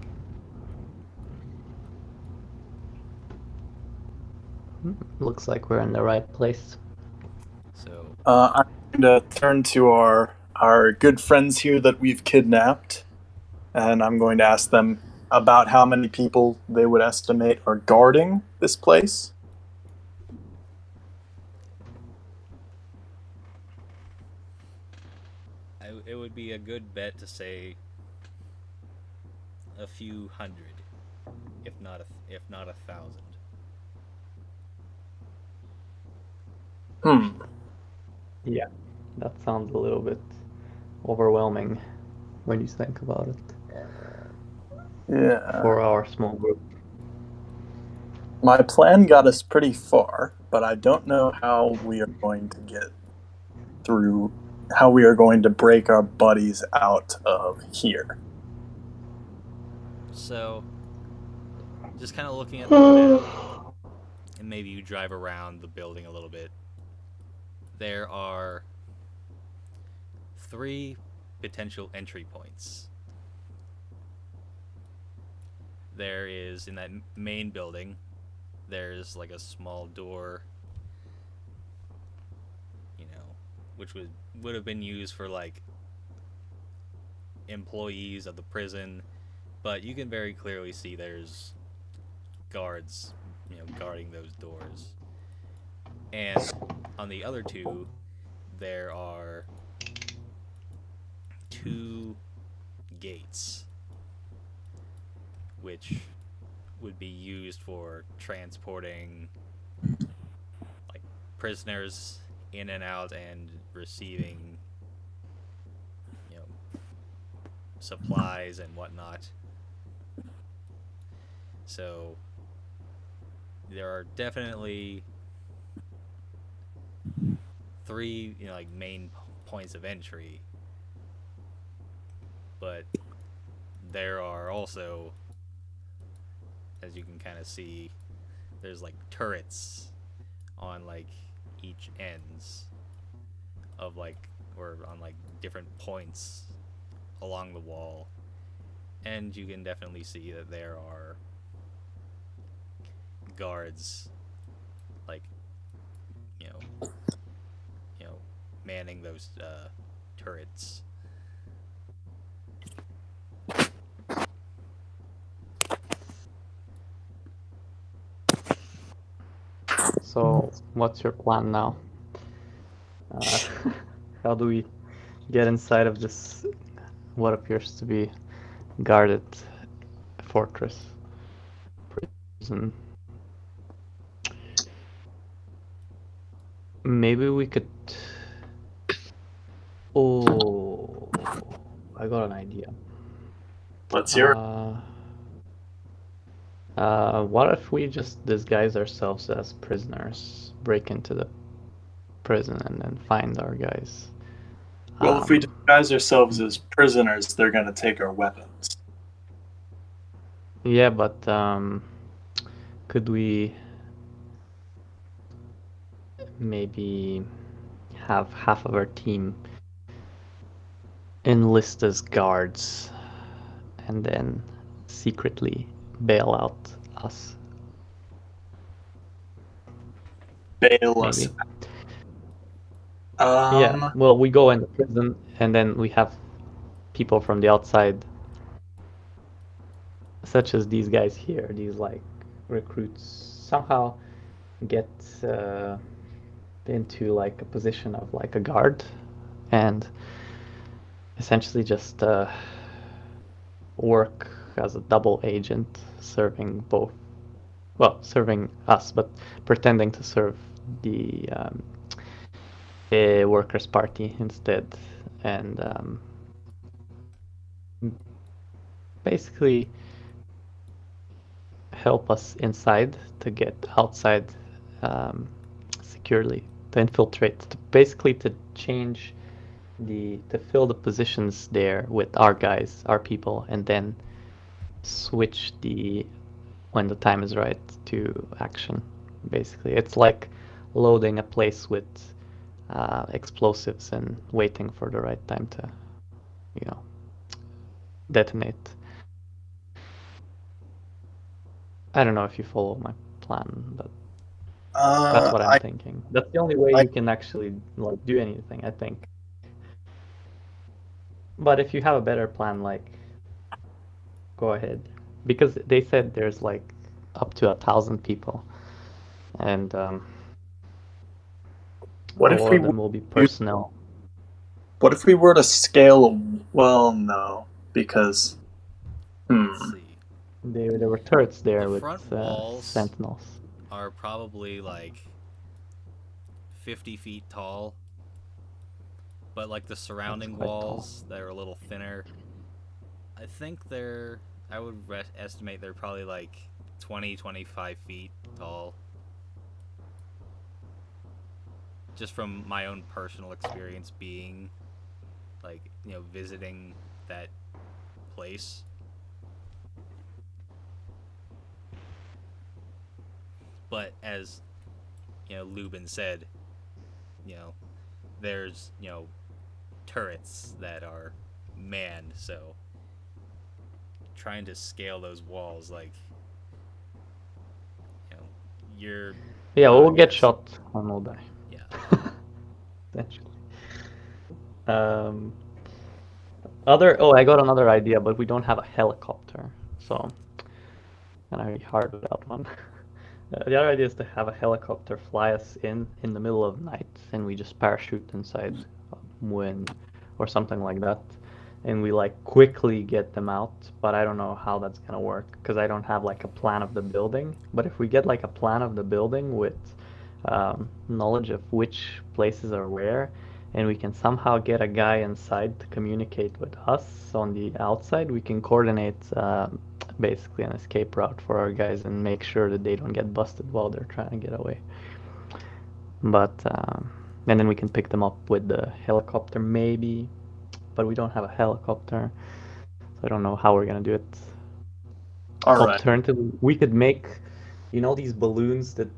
Looks like we're in the right place. So I'm going to turn to our good friends here that we've kidnapped, and I'm going to ask them about how many people they would estimate are guarding this place. it would be a good bet to say a few hundred, if not a thousand. Yeah, that sounds a little bit overwhelming when you think about it Yeah. for our small group. My plan got us pretty far, but I don't know how we are going to get through, how we are going to break our buddies out of here. So, just kind of looking at the map, and maybe you drive around the building a little bit. There are 3 potential entry points. There is, in that main building, there's like a small door, which would have been used for like employees of the prison, but you can very clearly see there's guards, guarding those doors. And on the other 2, there are 2 gates, which would be used for transporting like prisoners in and out and receiving supplies and whatnot. So there are definitely 3 like main points of entry, but there are also, as you can kind of see, there's like turrets on like each ends of like, or on like different points along the wall, and you can definitely see that there are guards, like, you know, manning those turrets. So, what's your plan now? How do we get inside of this, what appears to be guarded fortress prison? Maybe we could. Oh, I got an idea. Let's hear it. What if we just disguise ourselves as prisoners, break into the prison, and then find our guys? Well, if we disguise ourselves as prisoners, they're going to take our weapons. Yeah, but could we maybe have half of our team enlist as guards and then secretly bail out us? Bail us. Maybe. Yeah, well, we go in the prison and then we have people from the outside, such as these guys here, these like recruits, somehow get into like a position of like a guard and essentially just work as a double agent, serving both, well, serving us, but pretending to serve the Workers' Party instead, and basically help us inside to get outside securely, to infiltrate, basically to change to fill the positions there with our guys, our people, and then switch when the time is right to action. Basically, it's like loading a place with explosives and waiting for the right time to, detonate. I don't know if you follow my plan, but that's what I'm thinking. That's the only way you can actually like do anything, I think. But if you have a better plan, like, go ahead, because they said there's like up to 1,000 people, and what a if lot we of them will be personnel. What if we were to scale? Well, no, because Let's see. There were turrets there The with front walls sentinels. Are probably like 50 feet tall, but like the surrounding walls that are a little thinner, I think I would estimate they're probably like 20-25 feet tall, just from my own personal experience being like, visiting that place. But as Lubin said, there's turrets that are manned, so trying to scale those walls, like, you're we'll get shot and we'll die. Yeah. Essentially. I got another idea, but we don't have a helicopter, so kind of hard with that one. The other idea is to have a helicopter fly us in the middle of the night, and we just parachute inside or something like that, and we like quickly get them out. But I don't know how that's gonna work because I don't have like a plan of the building. But if we get like a plan of the building with knowledge of which places are where, and we can somehow get a guy inside to communicate with us on the outside, we can coordinate basically an escape route for our guys and make sure that they don't get busted while they're trying to get away. But and then we can pick them up with the helicopter maybe, but we don't have a helicopter, so I don't know how we're gonna do it. All right. Alternatively, we could make You know these balloons that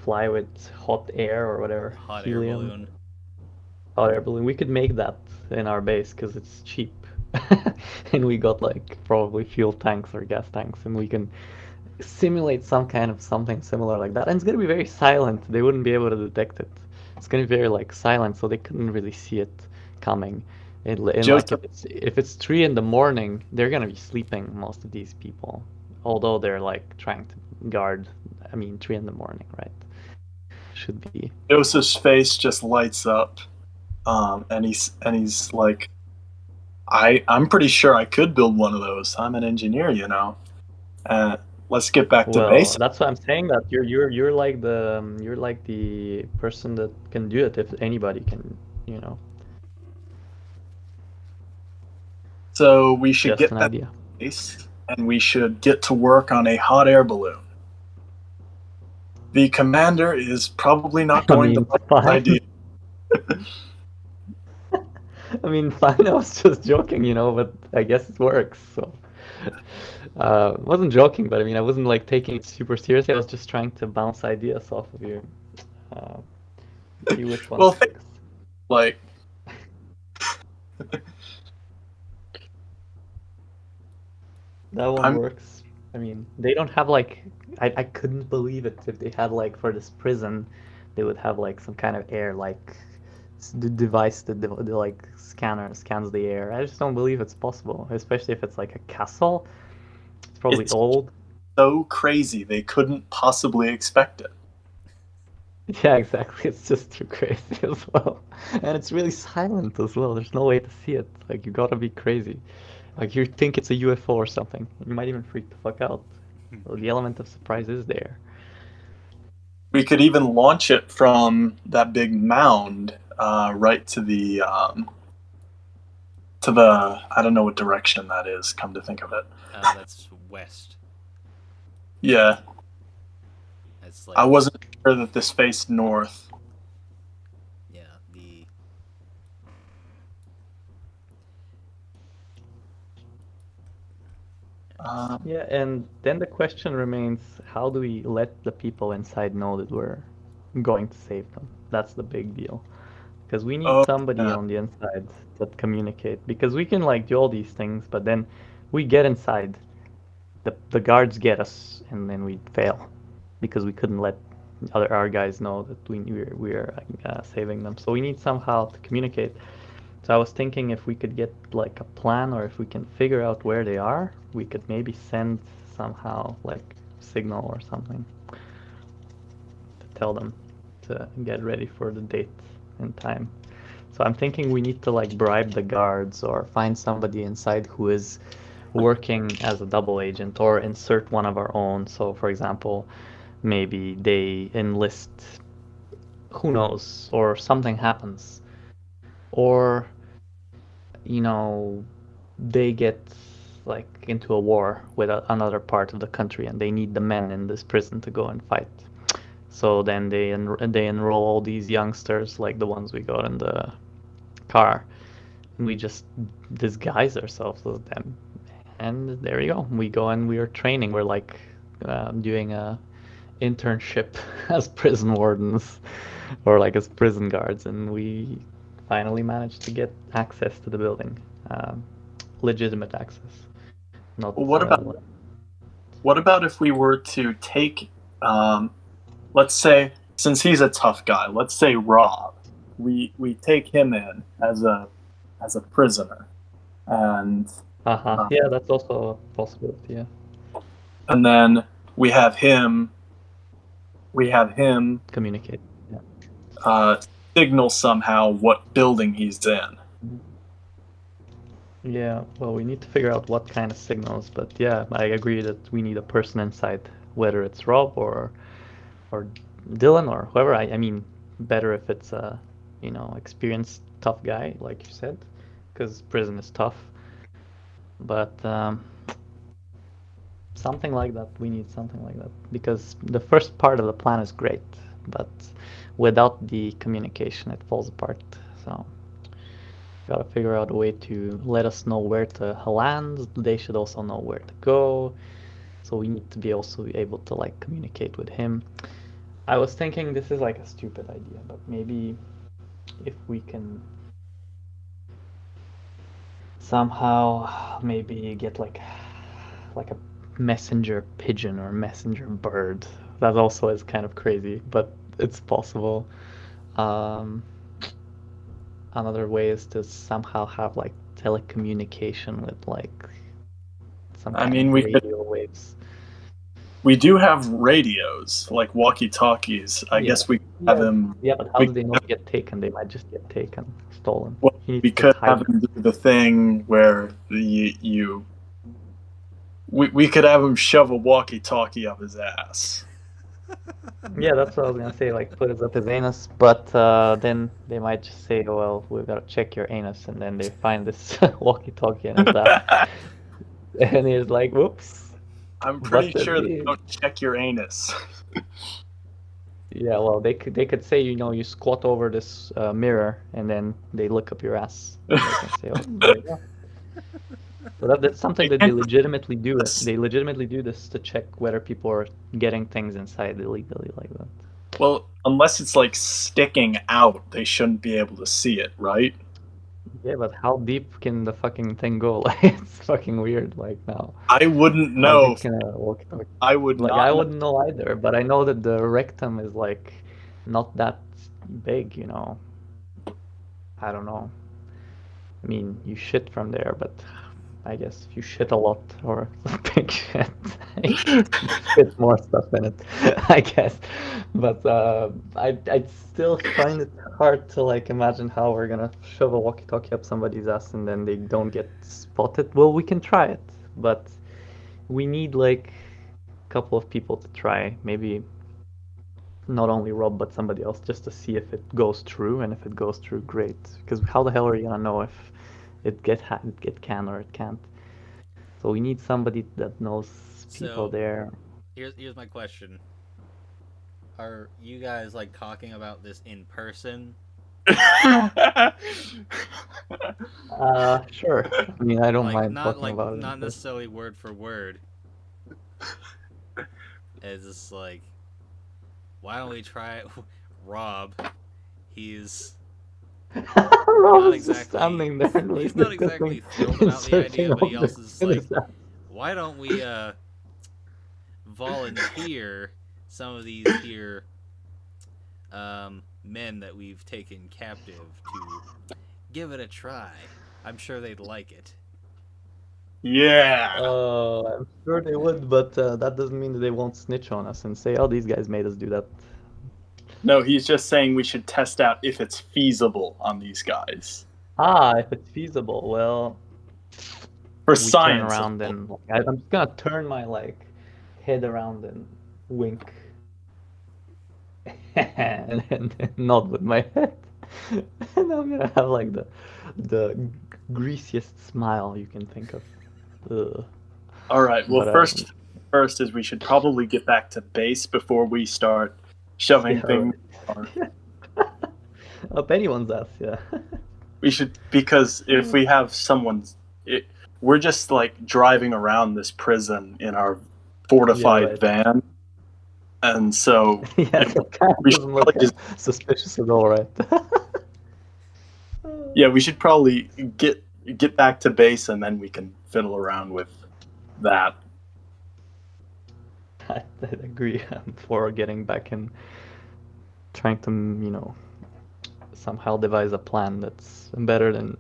fly with hot air or whatever, Hot air helium, balloon. hot air balloon. We could make that in our base because it's cheap, and we got like probably fuel tanks or gas tanks, and we can simulate some kind of something similar like that. And it's gonna be very silent. They wouldn't be able to detect it. It's gonna be very like silent, so they couldn't really see it coming. And like Joseph, if it's 3 in the morning, they're gonna be sleeping, most of these people. Although they're like trying to guard. I mean, 3 in the morning, right? Should be. Joseph's face just lights up, and he's like, I'm pretty sure I could build one of those. I'm an engineer, you know. Let's get back to Well, basics. that's why I'm saying that you're like the person that can do it if anybody can, you know. So we should Just get an back idea. to base, and we should get to work on a hot air balloon. The commander is probably not I going to mean, like this fine. idea. I mean, fine. I was just joking, but I guess it works. So, I wasn't joking, but I mean, I wasn't like taking it super seriously. I was just trying to bounce ideas off of you, uh, see which one Well, sticks. like, That one I'm works. I mean, they don't have like I couldn't believe it if they had like for this prison, they would have like some kind of air like the device that the like scanner scans the air. I just don't believe it's possible, especially if it's like a castle. It's probably it's old. so crazy they couldn't possibly expect it. Yeah, exactly. It's just too crazy as well. And it's really silent as well. There's no way to see it. Like, you gotta be crazy. Like, you think it's a UFO or something. You might even freak the fuck out. Well, the element of surprise is there. We could even launch it from that big mound right to the I don't know what direction that is. Come to think of it, That's west. yeah, It's I like, wasn't sure that this faced north. yeah, the Yeah, and then the question remains, how do we let the people inside know that we're going to save them? That's the big deal. Because we need Oh, somebody yeah. on the inside that communicate. Because we can like do all these things, but then we get inside, the guards get us, and then we fail because we couldn't let our guys know that we're saving them. So we need somehow to communicate. So I was thinking if we could get like a plan, or if we can figure out where they are, we could maybe send somehow like signal or something to tell them to get ready for the date and time. So I'm thinking we need to like bribe the guards or find somebody inside who is working as a double agent, or insert one of our own. So for example, maybe they enlist, who knows, or something happens, or they get like into a war with another part of the country, and they need the men in this prison to go and fight. So then they enroll all these youngsters, like the ones we got in the car, and we just disguise ourselves as them. And there you go. We go and we are training. We're like doing a internship as prison wardens, or like as prison guards, and we finally managed to get access to the building, legitimate access. Not Well, what about if we were to take, let's say, since he's a tough guy, let's say Rob, we take him in as a prisoner, and Yeah, that's also a possibility. Yeah. and then we have him Communicate. signal somehow what building he's in. Yeah, well, we need to figure out what kind of signals, but yeah, I agree that we need a person inside, whether it's Rob or Dylan or whoever. I mean, better if it's a, experienced tough guy, like you said, because prison is tough. But something like that, we need something like that, because the first part of the plan is great, but without the communication, it falls apart. So. Gotta figure out a way to let us know where to land. They should also know where to go. So we need to be also able to like communicate with him. I was thinking this is like a stupid idea, but maybe if we can somehow maybe get like a messenger pigeon or messenger bird. That also is kind of crazy, but it's possible. Um, Another way is to somehow have like telecommunication with like some I kind mean, of radio waves. we do have radios, like walkie-talkies. I guess we could have him. Yeah, but how We do they not get taken? They might just get taken, stolen. well, He needs we to could just have hide. him do the thing where we could have him shove a walkie-talkie up his ass. Yeah, that's what I was gonna say. Like, put it up his anus, but then they might just say, "Oh, well, we've got to check your anus," and then they find this walkie-talkie in his ass, and he's like, "Whoops." I'm pretty Busted sure they me. don't check your anus. Yeah, well, they could say, you squat over this mirror, and then they look up your ass. And they can say, "Oh, there you go." So that's something that they legitimately do. They legitimately do this to check whether people are getting things inside illegally like that. Well, unless it's like sticking out, they shouldn't be able to see it, right? Yeah, but how deep can the fucking thing go? Like, it's fucking weird. Like now, I wouldn't how know. deep can a walkie-talkie? I would Like, not I know. wouldn't know either, but I know that the rectum is like not that big. I don't know. I mean, you shit from there, but I guess if you shit a lot or a big shit, you fit more stuff in it, I guess. But I still find it hard to like imagine how we're gonna shove a walkie-talkie up somebody's ass and then they don't get spotted. Well, we can try it, but we need like a couple of people to try. Maybe not only Rob, but somebody else, just to see if it goes through, and if it goes through, great. Because how the hell are you gonna know if it can or it can't? So we need somebody that knows people So there. here's my question: are you guys like talking about this in person? Sure. I mean, I don't mind Not talking like about it in not person. necessarily word for word. It's just like, why don't we try it? Rob? He's Rob not is just exactly standing there and he's not discussing, exactly thrilled about the inserting idea, but he also objects is in like, his ass. why don't we volunteer some of these here men that we've taken captive to give it a try? I'm sure they'd like it. Yeah. I'm sure they would, but that doesn't mean that they won't snitch on us and say, "Oh, these guys made us do that." No, he's just saying we should test out if it's feasible on these guys. If it's feasible, well, For we turn science. around and I'm just gonna turn my like head around and wink and nod with my head, and I'm gonna have like the greasiest smile you can think of. Ugh. All right. Well, But first is we should probably get back to base before we start shoving yeah, things. up anyone's ass, yeah. We should, because if we have we're just like driving around this prison in our fortified right. van, and so Yeah, so it kind of we should doesn't look probably suspicious at all, right? we should probably get back to base, and then we can fiddle around with that. I agree. For getting back and trying to, somehow devise a plan that's better than,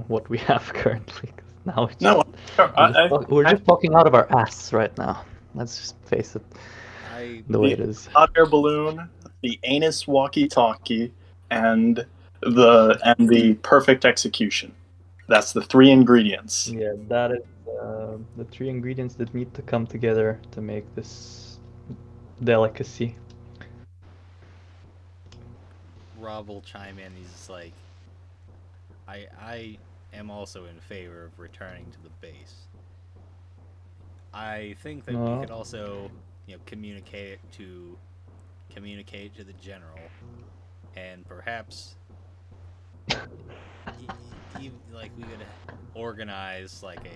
what we have currently. 'Cause now it's No, we're just talking out of our ass right now. Let's just face it, the way it is. hot air balloon, the anus walkie-talkie, and the perfect execution. That's the three ingredients. Yeah, that is the three ingredients that need to come together to make this delicacy. Rob will chime in. He's like, I am also in favor of returning to the base. I think that we could also, communicate to the general, and perhaps like we could organize like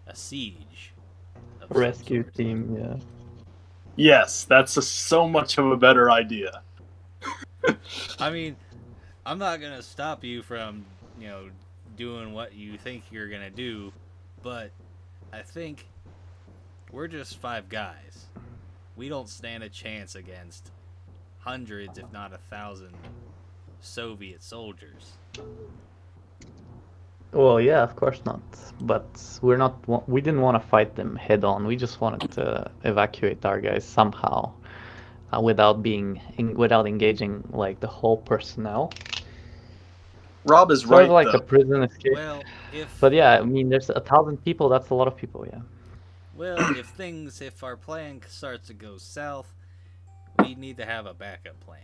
a siege of some Rescue sort. team, yeah. Yes, that's so much of a better idea. I mean, I'm not gonna stop you from, doing what you think you're gonna do, but I think we're just 5 guys. We don't stand a chance against hundreds, if not 1,000, Soviet soldiers. Well, yeah, of course not. But we didn't want to fight them head on. We just wanted to evacuate our guys somehow, without engaging like the whole personnel. Rob is Sort right, of like though. a prison escape. Well, But yeah, I mean, there's 1,000 people. That's a lot of people. Yeah. if our plan starts to go south, we need to have a backup plan.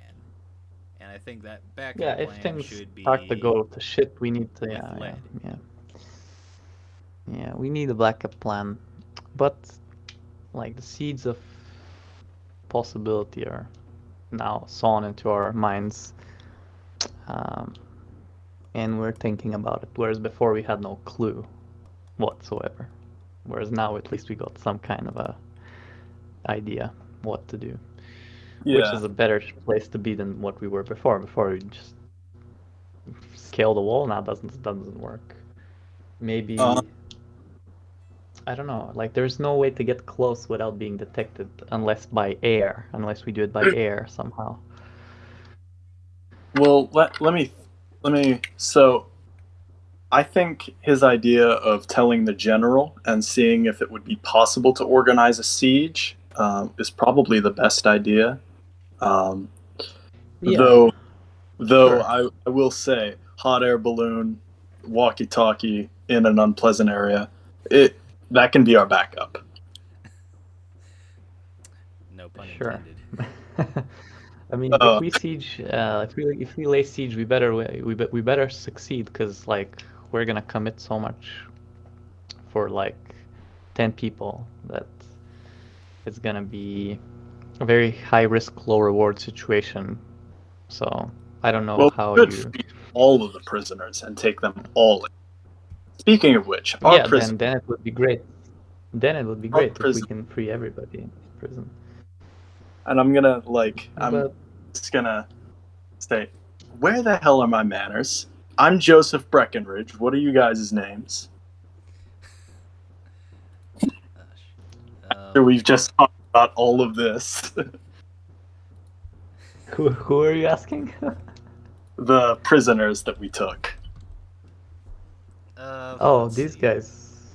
And I think that backup Yeah, if plan things should be start to go to shit, we need to. with Yeah, lead. yeah. We need a backup plan, but like the seeds of possibility are now sown into our minds, and we're thinking about it. Whereas before we had no clue whatsoever. Whereas now at least we got some kind of a idea what to do, which Yeah. is a better place to be than what we were before. Before we just scale the wall. Now doesn't work. Maybe I don't know. Like there's no way to get close without being detected unless we do it by air somehow. Well, let me. So, I think his idea of telling the general and seeing if it would be possible to organize a siege is probably the best idea. Yeah. Though Sure. I will say, hot air balloon, walkie-talkie in an unpleasant area, that can be our backup. No pun Sure. intended. I mean, if we siege, if we lay siege, we better succeed because like we're gonna commit so much for like 10 people that it's gonna be a very high risk, low reward situation. So I don't know how we could you. free all of the prisoners and take them all in. Speaking of which, our Yeah, prison. then it would be great. Then it would be great if we can free everybody in prison. And I'm But just gonna say, where the hell are my manners? I'm Joseph Breckenridge. What are you guys' names? After we've just talked about all of this. who are you asking? The prisoners that we took. Oh, these guys.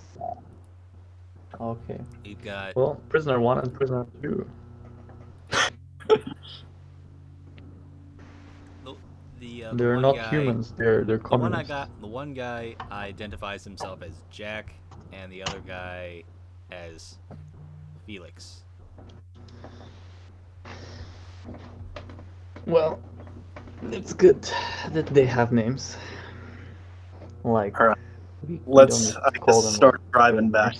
Okay. You've got Well, prisoner 1 and prisoner 2. They're one not guy, humans. They're communists. The one guy identifies himself as Jack, and the other guy as Felix. Well, it's good that they have names. Like, All right. we Let's don't need to call them start driving back.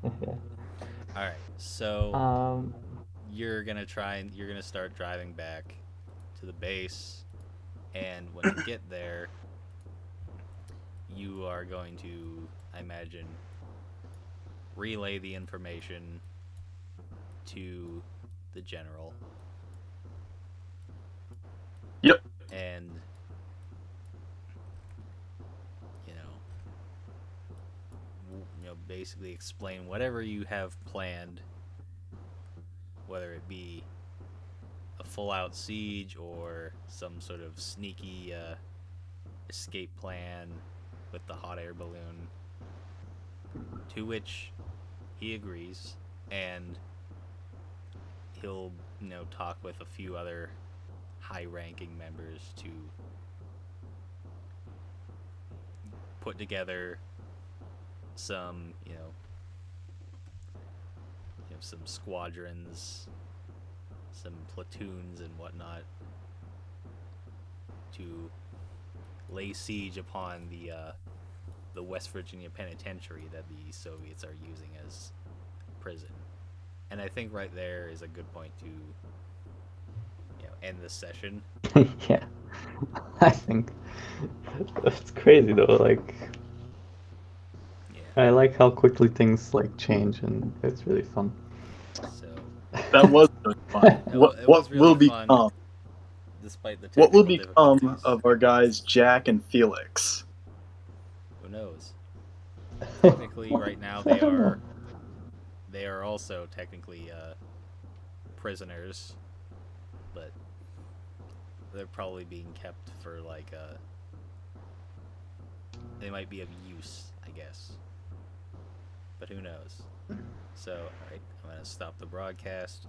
Yeah. All right, so you're gonna start driving back to the base, and when you get there, you are going to, I imagine, relay the information to the general. Yep. And basically explain whatever you have planned, whether it be a full-out siege or some sort of sneaky escape plan with the hot air balloon, to which he agrees, and he'll talk with a few other high-ranking members to put together some some squadrons, some platoons and whatnot, to lay siege upon the West Virginia penitentiary that the Soviets are using as prison. And I think right there is a good point to end this session. Yeah, I think that's crazy though. Like, I like how quickly things like change, and it's really fun. So That was really fun. it was really fun, despite the what will technical become difficulties. of our guys Jack and Felix? Who knows? Technically, right now I don't know. they are also technically prisoners, but they're probably being kept for like they might be of use, I guess. But who knows? So, alright, I'm gonna stop the broadcast.